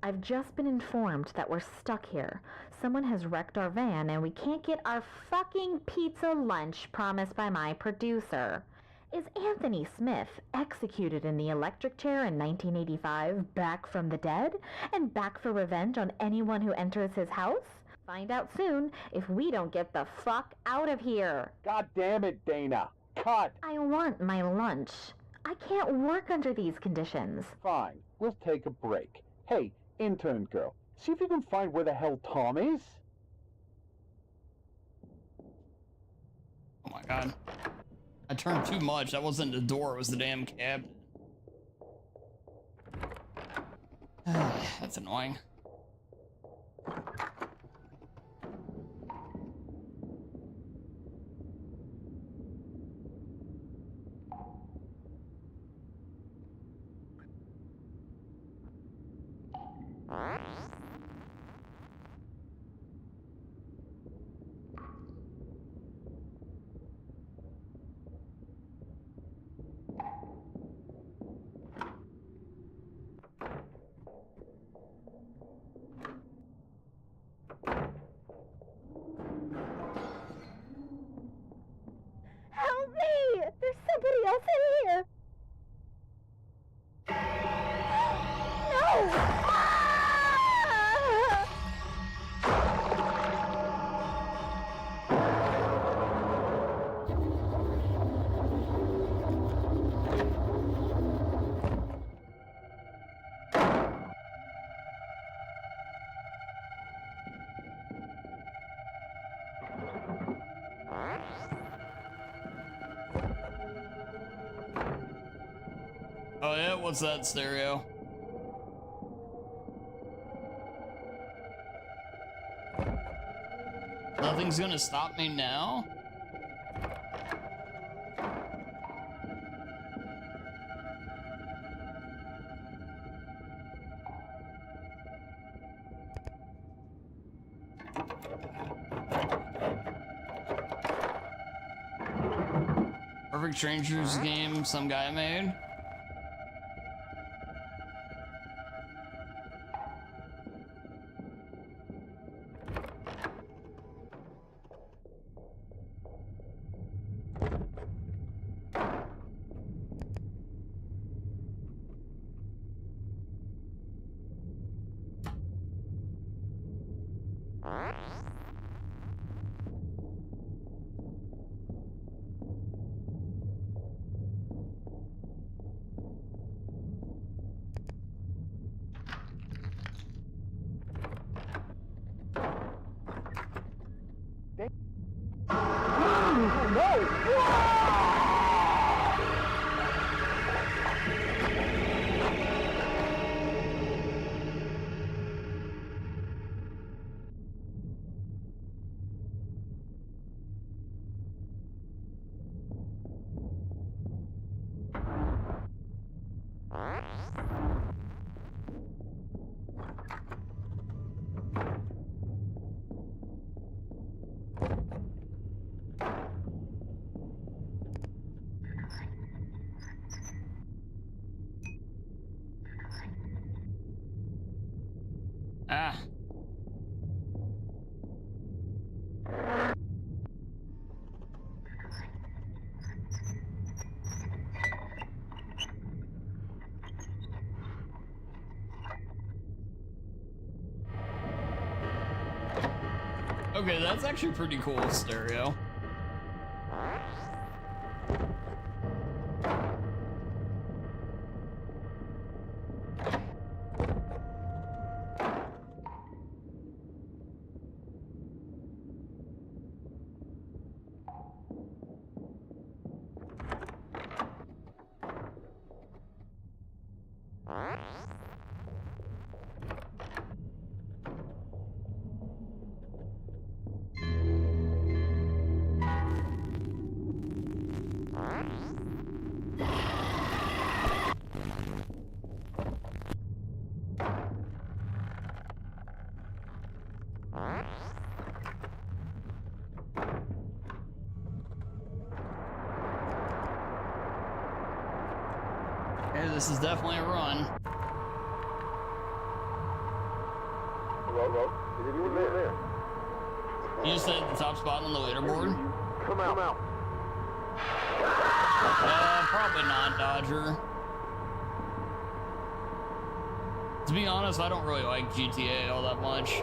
S2: I've just been informed that we're stuck here. Someone has wrecked our van and we can't get our fucking pizza lunch promised by my producer. Is Anthony Smith, executed in the electric chair in 1985, back from the dead and back for revenge on anyone who enters his house? Find out soon if we don't get the fuck out of here.
S3: God damn it, Dana. Cut.
S2: I want my lunch. I can't work under these conditions.
S3: Fine. We'll take a break. Hey, Intern girl, see if you can find where the hell Tom is.
S1: Oh my god. I turned too much. That wasn't the door, it was the damn cabinet. That's annoying.
S2: Help me! There's somebody else in here! No!
S1: Oh yeah, what's that stereo? Nothing's gonna stop me now? Perfect Strangers game some guy made. Ah. Okay, that's actually pretty cool stereo. Okay, this is definitely a run.
S4: Hello? Is anyone there?
S1: You just said the top spot on the leaderboard?
S4: Come out.
S1: Probably not, Dodger. To be honest, I don't really like GTA all that much.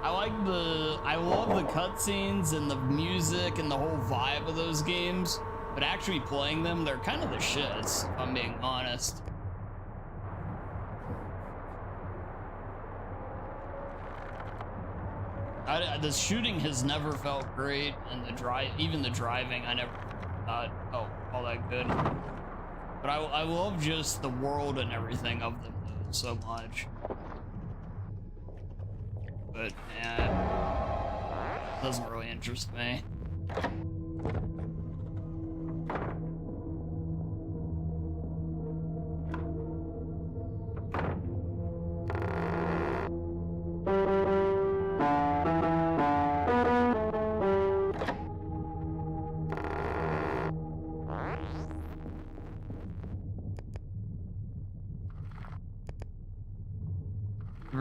S1: I love the cutscenes and the music and the whole vibe of those games, but actually playing them, they're kind of the shits, if I'm being honest. The shooting has never felt great, and even the driving, I never thought, oh, all that good. But I love just the world and everything of them so much. But yeah, it doesn't really interest me.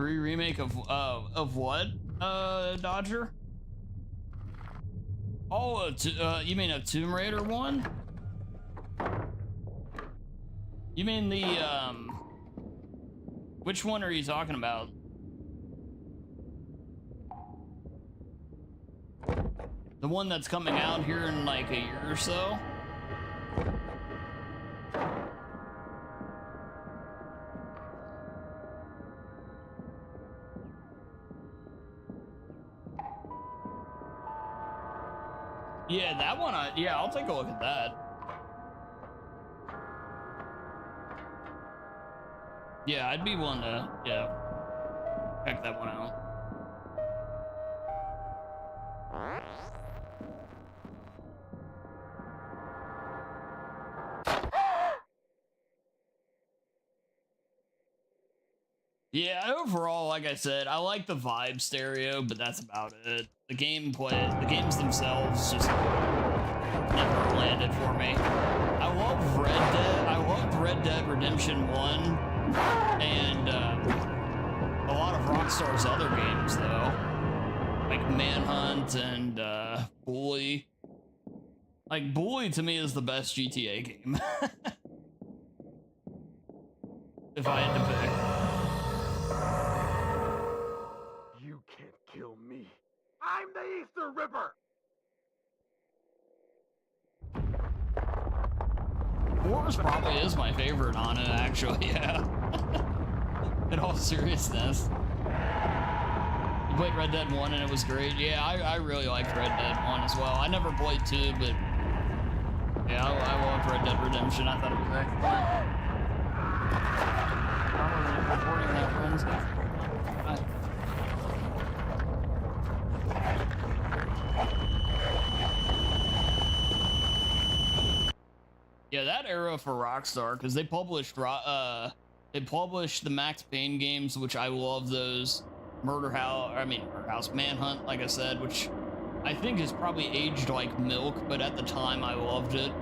S1: Remake of what? Dodger? Oh, you mean a Tomb Raider one? You mean the which one are you talking about? The one that's coming out here in like a year or so? Yeah, that one, yeah, I'll take a look at that. Yeah, I'd be willing to, yeah, check that one out. Yeah, overall, like I said, I like the vibe stereo, but that's about it. The gameplay, the games themselves just never landed for me. I love Red Dead. I loved Red Dead Redemption 1 and a lot of Rockstar's other games, though. Like Manhunt and Bully. Like, Bully to me is the best GTA game. If I had to pick.
S4: You can't kill me. I'm the Easter Ripper!
S1: Wars probably is my favorite on it, actually, yeah. In all seriousness. You played Red Dead 1 and it was great. Yeah, I really liked Red Dead 1 as well. I never played 2, but yeah, I loved Red Dead Redemption. I thought it was excellent. I'm recording that, friends. Bye. Yeah, that era for Rockstar, because they published the Max Payne games, which I love those. Murder House, Manhunt, like I said, which I think is probably aged like milk, but at the time I loved it.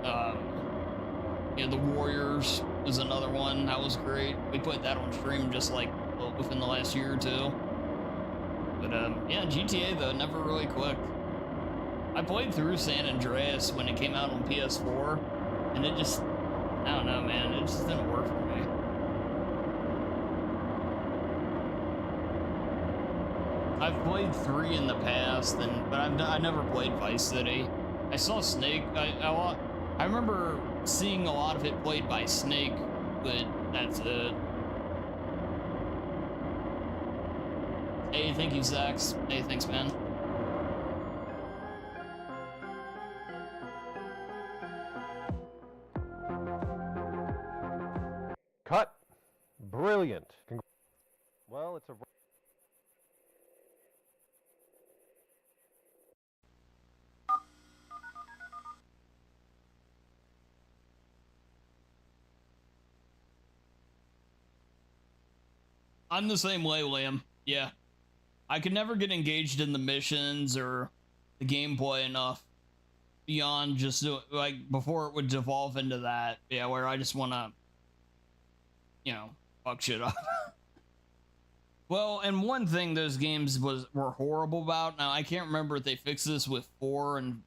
S1: Yeah, The Warriors was another one that was great. We put that on stream just like within the last year or two. But yeah, GTA though never really clicked. I played through San Andreas when it came out on PS4, and it just, I don't know, man, it just didn't work for me. I've played 3 in the past, but I never played Vice City. I saw Snake. I remember seeing a lot of it played by Snake, but that's it. Hey, thank you, Zax. Hey, thanks, man.
S5: Cut. Brilliant. Well, it's a...
S1: I'm the same way, Liam. Yeah. I could never get engaged in the missions or the gameplay enough beyond just, like, before it would devolve into that. Yeah, where I just want to, you know, fuck shit up. Well, and one thing those games were horrible about, now I can't remember if they fixed this with 4 and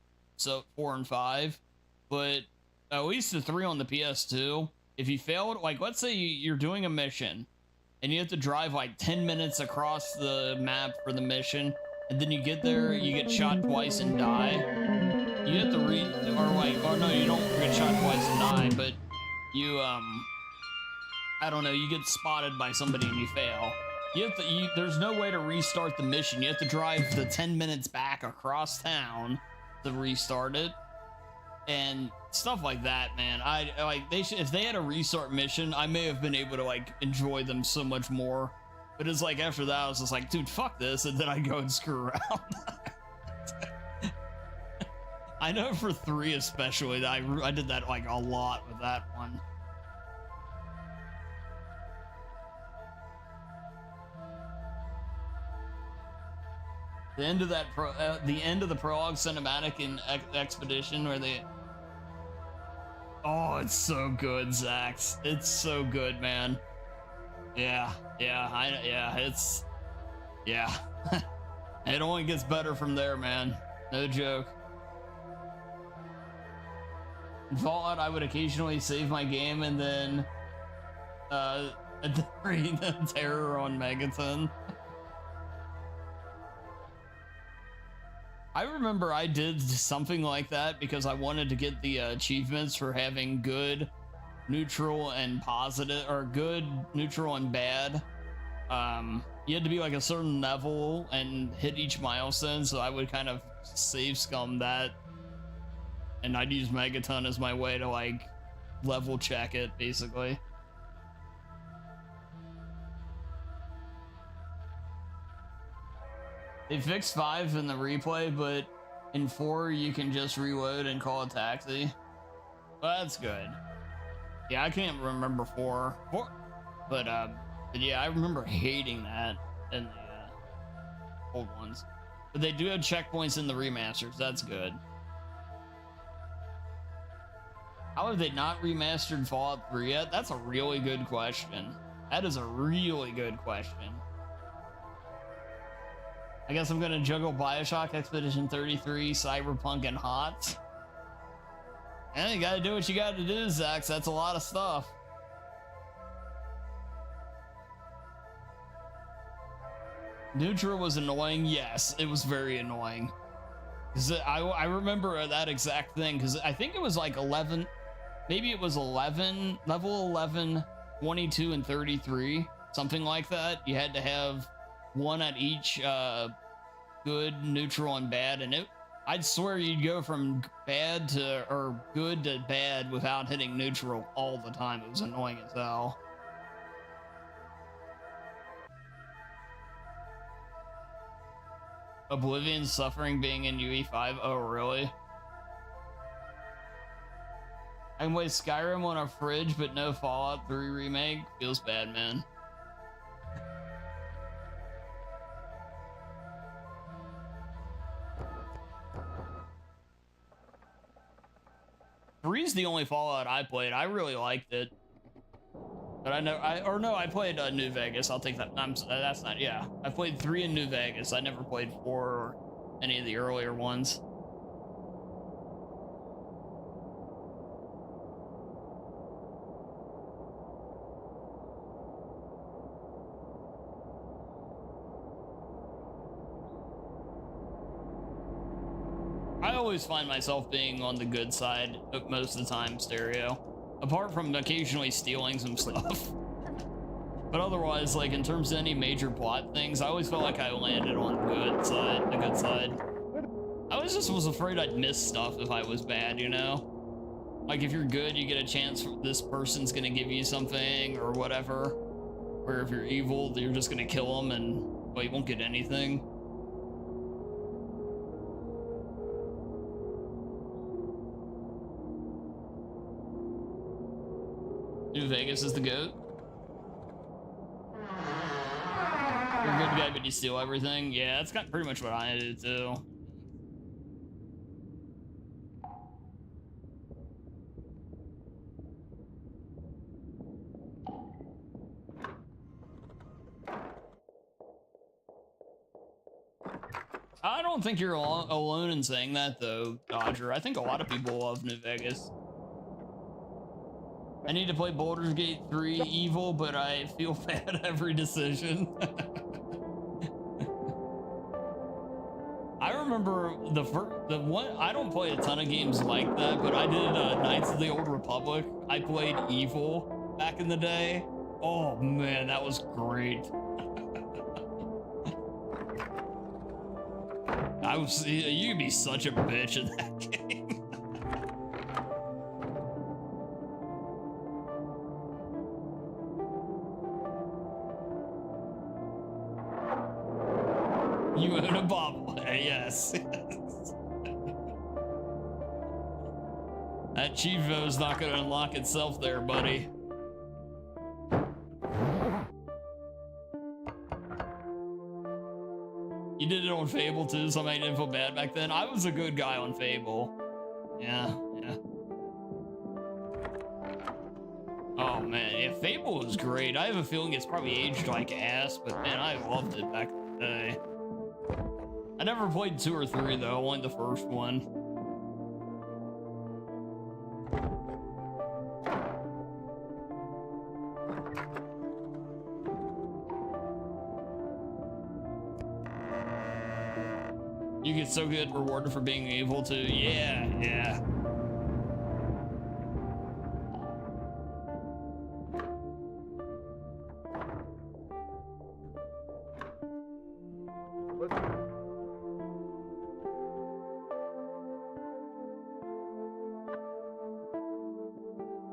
S1: 5, but at least the 3 on the PS2, if you failed, like, let's say you're doing a mission, and you have to drive like 10 minutes across the map for the mission, and then you get there, you get shot twice and die. You have to no, you don't get shot twice and die, but you, I don't know, you get spotted by somebody and you fail. there's no way to restart the mission. You have to drive the 10 minutes back across town to restart it. And stuff like that, man. If they had a restart mission, I may have been able to like enjoy them so much more. But it's like after that, I was just like, dude, fuck this, and then I go and screw around. I know for 3 especially, I did that like a lot with that one. The end of that the end of the prologue cinematic in Expedition where they. Oh, it's so good, Zax. It's so good, man. Yeah. It's. Yeah. It only gets better from there, man. No joke. In Fallout, I would occasionally save my game and then bring the terror on Megaton. I remember I did something like that because I wanted to get the achievements for having good, neutral, and positive, or good, neutral, and bad. You had to be like a certain level and hit each milestone, so I would kind of save scum that, and I'd use Megaton as my way to like level check it, basically. They fixed 5 in the replay, but in 4 you can just reload and call a taxi. Well, that's good. Yeah, I can't remember 4. But yeah, I remember hating that in the old ones. But they do have checkpoints in the remasters. That's good. How have they not remastered Fallout 3 yet? That's a really good question. That is a really good question. I guess I'm gonna juggle Bioshock, Expedition 33, Cyberpunk, and HOTS. And you gotta do what you gotta do, Zax. That's a lot of stuff. Neutral was annoying. Yes, it was very annoying. Cause I remember that exact thing. Cause I think it was like 11, maybe it was 11, level 11, 22, and 33, something like that. You had to have one at each good, neutral, and bad, and I'd swear you'd go from bad to, or good to bad without hitting neutral all the time. It was annoying as hell. Oblivion's suffering being in UE5. Oh, really? I can play Skyrim on a fridge, but no Fallout 3 remake. Feels bad, man. Three's the only Fallout I played. I really liked it, but I played New Vegas. I'll take that. That's not. Yeah, I played 3 in New Vegas. I never played 4 or any of the earlier ones. I always find myself being on the good side most of the time, Stereo. Apart from occasionally stealing some stuff. But otherwise, like, in terms of any major plot things, I always felt like I landed on the good side. I was afraid I'd miss stuff if I was bad, you know? Like, if you're good, you get a chance, this person's gonna give you something, or whatever. Or if you're evil, you're just gonna kill them and, well, you won't get anything. New Vegas is the GOAT. You're a good guy, but you steal everything. Yeah, that's got pretty much what I do too. I don't think you're alone in saying that, though, Dodger. I think a lot of people love New Vegas. I need to play Baldur's Gate 3 evil, but I feel bad every decision. I remember the one. I don't play a ton of games like that, but I did Knights of the Old Republic. I played evil back in the day. Oh man, that was great. You'd be such a bitch in that game. You own a bobblehead, yes. That Chivo's not gonna unlock itself there, buddy. You did it on Fable too, so I didn't feel bad back then. I was a good guy on Fable. Yeah. Oh man, yeah, Fable was great. I have a feeling it's probably aged like ass, but man, I loved it back in the day. I never played 2 or 3 though, only the first one. You get so good rewarded for being able to, yeah.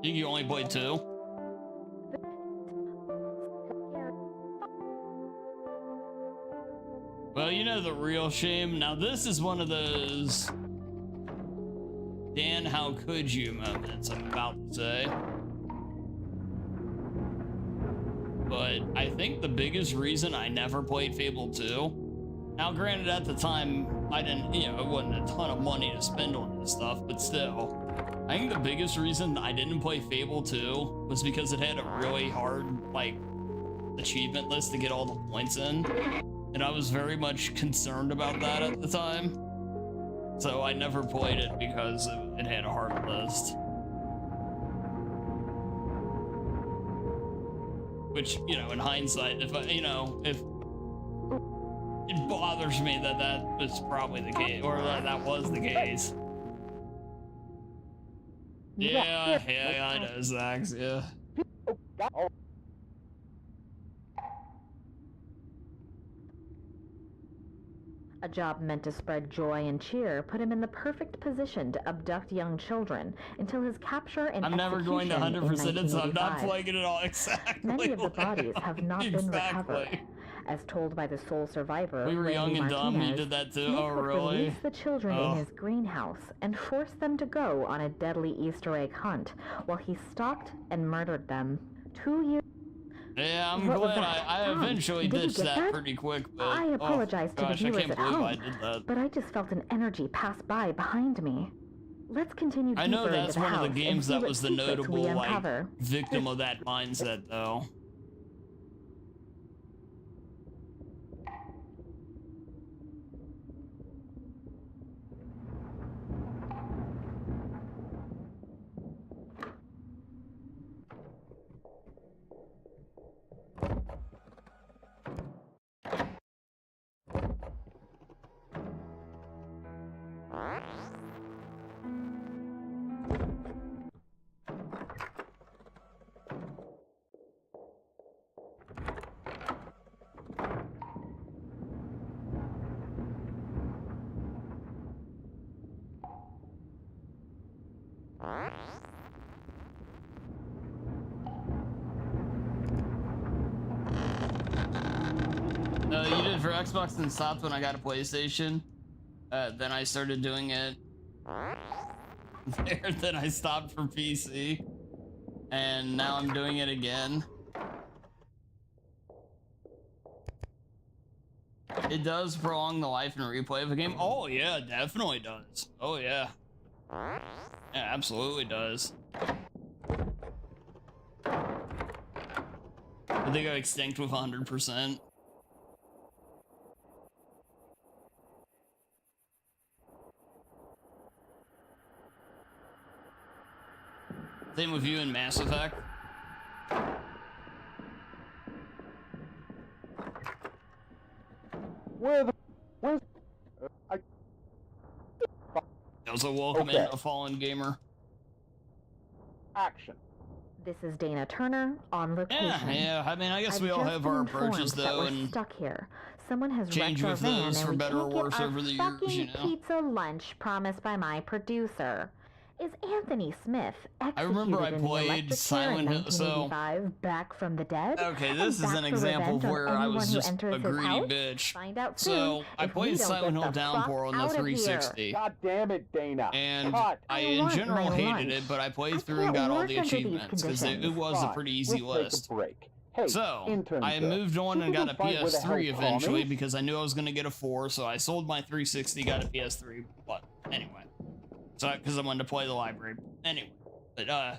S1: You think you only played 2? Well, you know the real shame? Now this is one of those Dan, how could you moments I'm about to say. But I think the biggest reason I never played Fable 2, now granted at the time I didn't, it wasn't a ton of money to spend on this stuff, but still, I think the biggest reason I didn't play Fable 2 was because it had a really hard, achievement list to get all the points in. And I was very much concerned about that at the time. So I never played it because it had a hard list. Which, in hindsight, if it bothers me that was probably the case, or that was the case. Yeah, I know, Zax, yeah.
S2: A job meant to spread joy and cheer put him in the perfect position to abduct young children until his capture and
S1: I'm never going to 100% it, so I'm not playing it at all. Exactly.
S2: Many of the bodies have not been recovered. As told by the sole survivor,
S1: we were young and dumb. You did that too.
S2: Smith
S1: Oh, really?
S2: Release the children in his greenhouse and force them to go on a deadly Easter egg hunt while he stalked and murdered them. 2 years.
S1: Yeah, I'm glad I eventually ditched that pretty quick, but
S2: I apologize to the viewers at home,
S1: I did that.
S2: but I just felt an energy pass by behind me. Let's continue deeper
S1: I know that's
S2: into the
S1: one of the
S2: house
S1: games
S2: and see
S1: that
S2: what
S1: was the
S2: secrets we
S1: notable,
S2: uncover.
S1: victim of that mindset, though. You did it for Xbox and stopped when I got a PlayStation. Then I started doing it there. Then I stopped for PC. And now I'm doing it again. It does prolong the life and replay of a game. Oh yeah, it definitely does. Oh yeah. Yeah, absolutely does. But they go extinct with 100%. Same with you in Mass Effect.
S3: Where's
S1: Also, welcome in a fallen gamer.
S3: action?
S2: This is Dana Turner on location.
S1: Yeah. I mean, I guess
S2: I've
S1: we all
S2: just
S1: have
S2: been
S1: our
S2: informed
S1: approaches,
S2: that
S1: though,
S2: we're
S1: and
S2: stuck here. someone has
S1: change
S2: wrecked our
S1: with
S2: van
S1: those
S2: and
S1: for
S2: we
S1: better or
S2: can't get
S1: worse
S2: our
S1: over the years,
S2: fucking
S1: you know.
S2: pizza lunch promised by my producer. Is Anthony Smith
S1: remember I
S2: executed in the
S1: played
S2: electric chair in
S1: Silent Hill, so
S2: 1985 back from the dead?
S1: okay,
S2: And
S1: this is
S2: back
S1: an
S2: for
S1: example
S2: revenge
S1: of
S2: on
S1: where I
S2: anyone
S1: was
S2: who
S1: just
S2: enters
S1: a
S2: his
S1: greedy
S2: house?
S1: bitch.
S2: Find out soon
S1: So I
S2: if we
S1: played
S2: don't
S1: Silent
S2: get
S1: Hill
S2: the
S1: Downpour
S2: fuck
S1: on the
S2: out of here.
S1: 360,
S3: God damn it, Dana.
S1: and
S3: Cut.
S1: I
S2: I
S1: in
S2: want
S1: general
S2: my
S1: hated
S2: lunch.
S1: it, but I played
S2: I
S1: through and
S2: can't
S1: got all
S2: work
S1: the
S2: under these
S1: achievements because it
S2: conditions.
S1: was a
S3: Fine,
S1: pretty easy
S3: we'll
S1: list.
S3: Take a break. Hey,
S1: So,
S3: intern
S1: I
S3: girl,
S1: moved on
S3: see
S1: and
S3: if you
S1: got a
S3: can find where the hell
S1: PS3
S3: Tom
S1: eventually
S3: is?
S1: because I knew I was going to get a 4, so I sold my 360, got a PS3, but anyway. So, because I wanted to play the library. Anyway, but,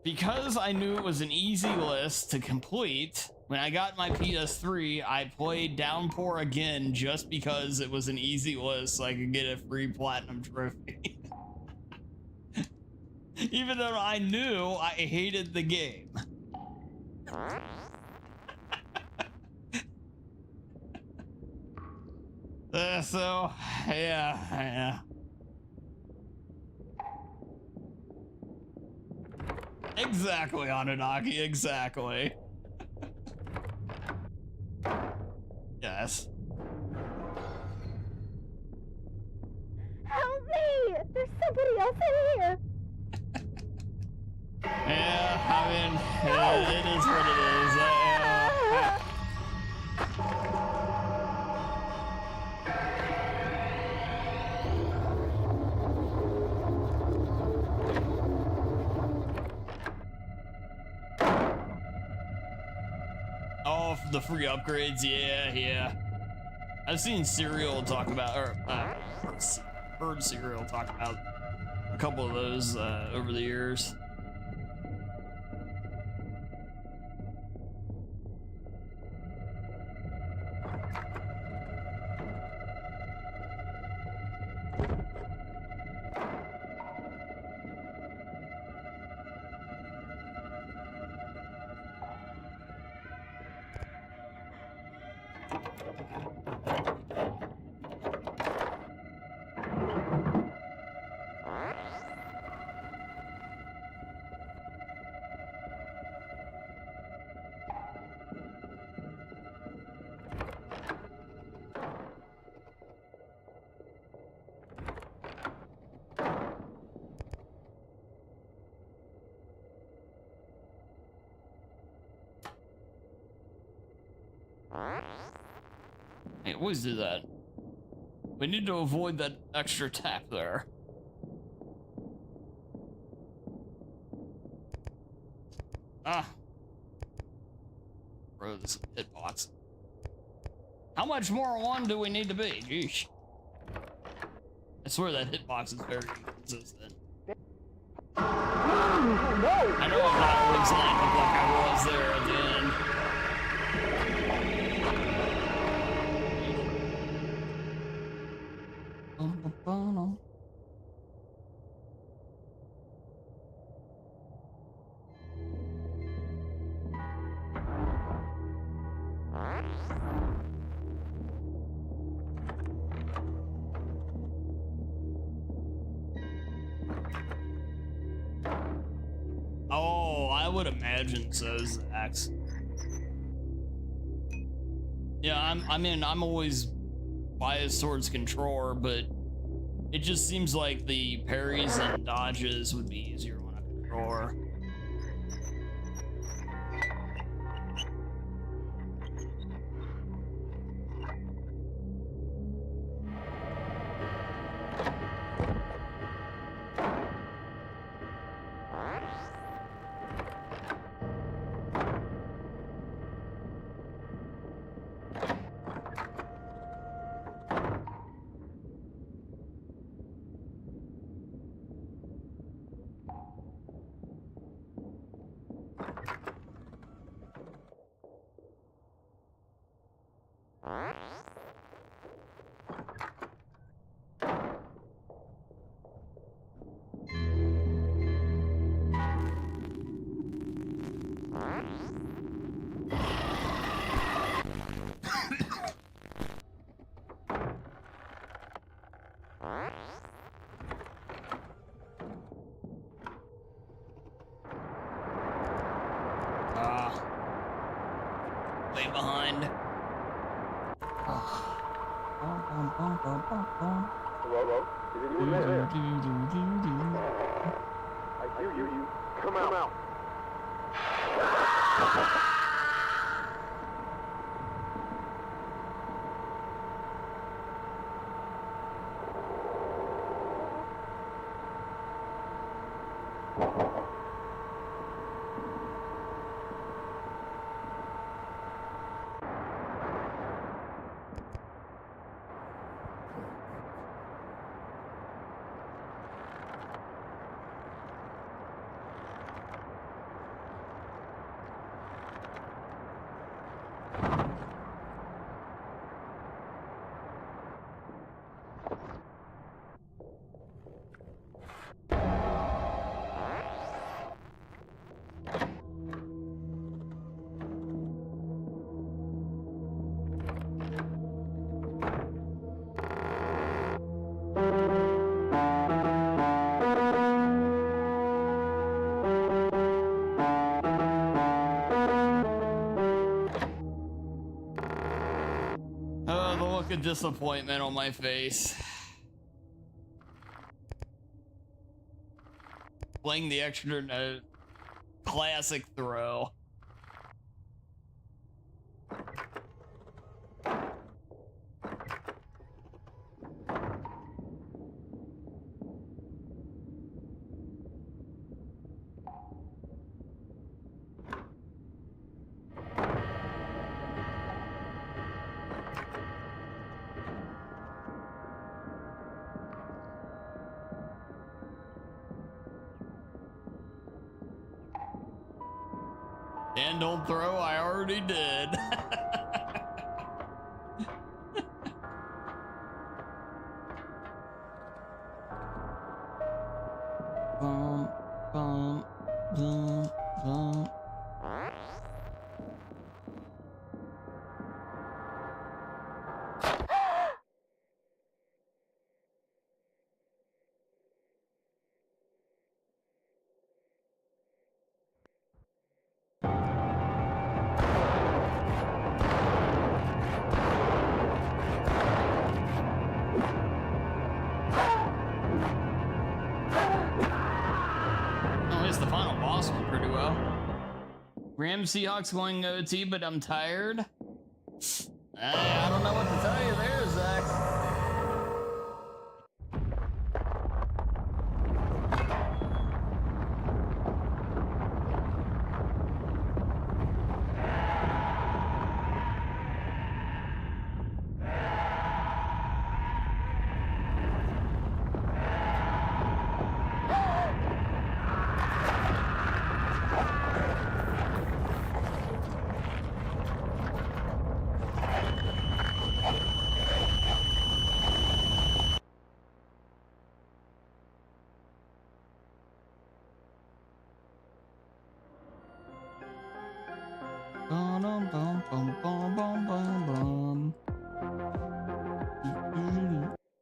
S1: because I knew it was an easy list to complete, when I got my PS3, I played Downpour again just because it was an easy list so I could get a free platinum trophy. Even though I knew I hated the game. So, yeah. Exactly, Anunnaki, exactly. Yes.
S2: Help me! There's somebody else in here!
S1: Yeah, I mean, it is what it is. Oh, the free upgrades, yeah. I've seen Serial talk about, or heard Serial talk about a couple of those over the years. I always do that. We need to avoid that extra tap there. Ah. Bro, this hitbox. How much more on do we need to be? Jeez. I swear that hitbox is very inconsistent. I know I'm not always lined up like I was there at the end. Oh, I would imagine so, Zax. Yeah, I'm always biased towards controller, but it just seems like the parries and dodges would be easier on a controller. Way behind.
S4: Hello? Is anyone there? I hear you. Come out.
S1: Oh, the look of disappointment on my face. Playing the extra note. Classic throw. And don't throw, I already did. Bum, bum, bum, bum. The final boss went pretty well. Ram Seahawks going OT, but I'm tired. I don't know what to tell you there, Zach.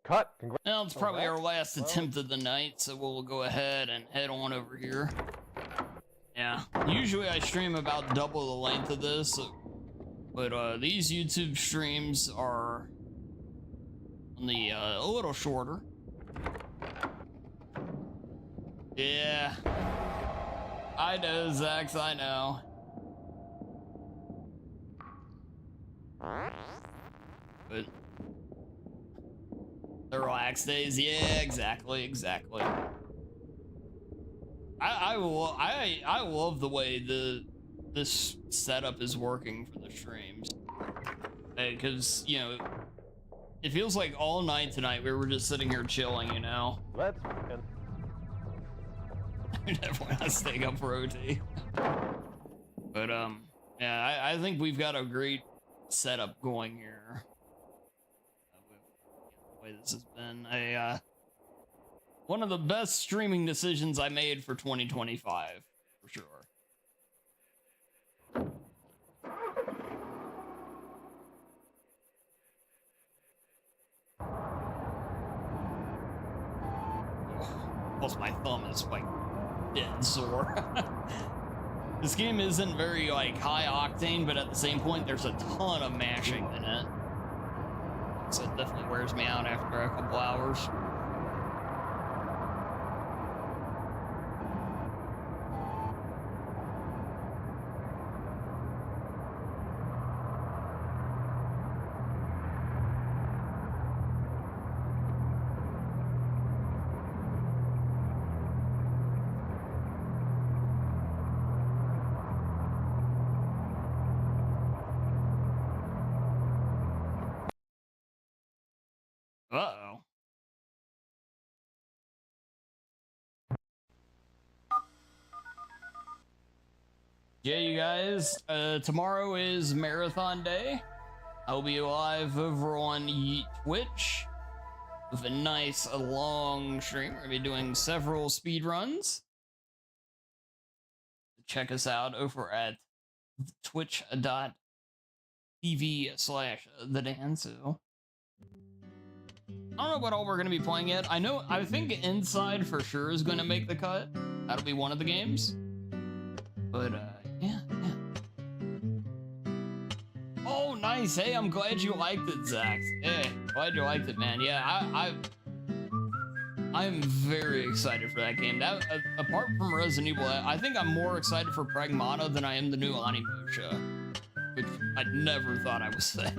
S5: Cut.
S1: Well, it's probably our last attempt of the night, so we'll go ahead and head on over here. Yeah, usually I stream about double the length of this, but these YouTube streams are on the a little shorter. Yeah, I know, Zax, I know. But the relax days, yeah, exactly. I love the way this setup is working for the streams, because you know it feels like all night tonight we were just sitting here chilling, you know.
S5: Let's begin.
S1: Definitely not staying up for OT. But yeah, I think we've got a great setup going here. The way this has been one of the best streaming decisions I made for 2025, for sure. Plus my thumb is like dead sore. This game isn't very like high octane, but at the same point there's a ton of mashing in it. so it definitely wears me out after a couple hours. Uh-oh. Yeah, you guys, tomorrow is marathon day. I'll be live over on Twitch with a nice long stream. We're gonna be doing several speed runs. Check us out over at twitch.tv/thedanso. I don't know what all we're gonna be playing yet. I think Inside for sure is gonna make the cut. That'll be one of the games. But yeah. Oh, nice. Hey, I'm glad you liked it, Zach. Hey, glad you liked it, man. Yeah, I'm very excited for that game. That apart from Resident Evil, I think I'm more excited for Pragmata than I am the new Onimusha, which I never thought I would say.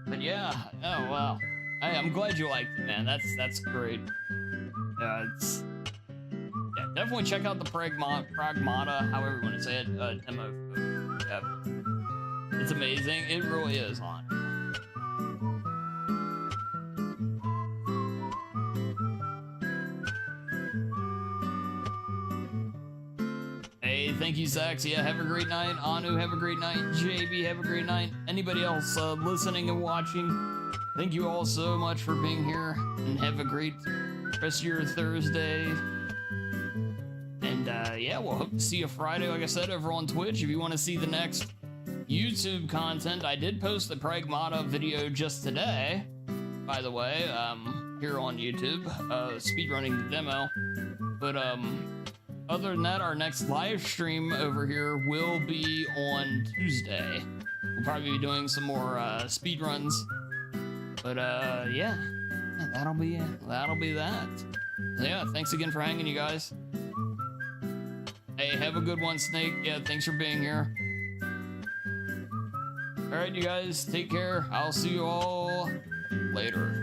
S1: But yeah, oh wow. Hey, I'm glad you liked it, man. That's great. Yeah, definitely check out the Pragmata, however you want to say it, demo. Yeah, it's amazing. It really is on. Hey, thank you, Zax. Yeah, have a great night. Anu, have a great night. JB, have a great night. Anybody else listening and watching, thank you all so much for being here, and have a great rest of your Thursday. And yeah, we'll hope to see you Friday, like I said, over on Twitch. If you want to see the next YouTube content, I did post the Pragmata video just today, by the way, here on YouTube, speedrunning the demo. But other than that, our next live stream over here will be on Tuesday. We'll probably be doing some more speed runs. But yeah, that'll be it. That'll be that. So, yeah, thanks again for hanging, you guys. Hey, have a good one, Snake. Yeah, thanks for being here. All right, you guys, take care. I'll see you all later.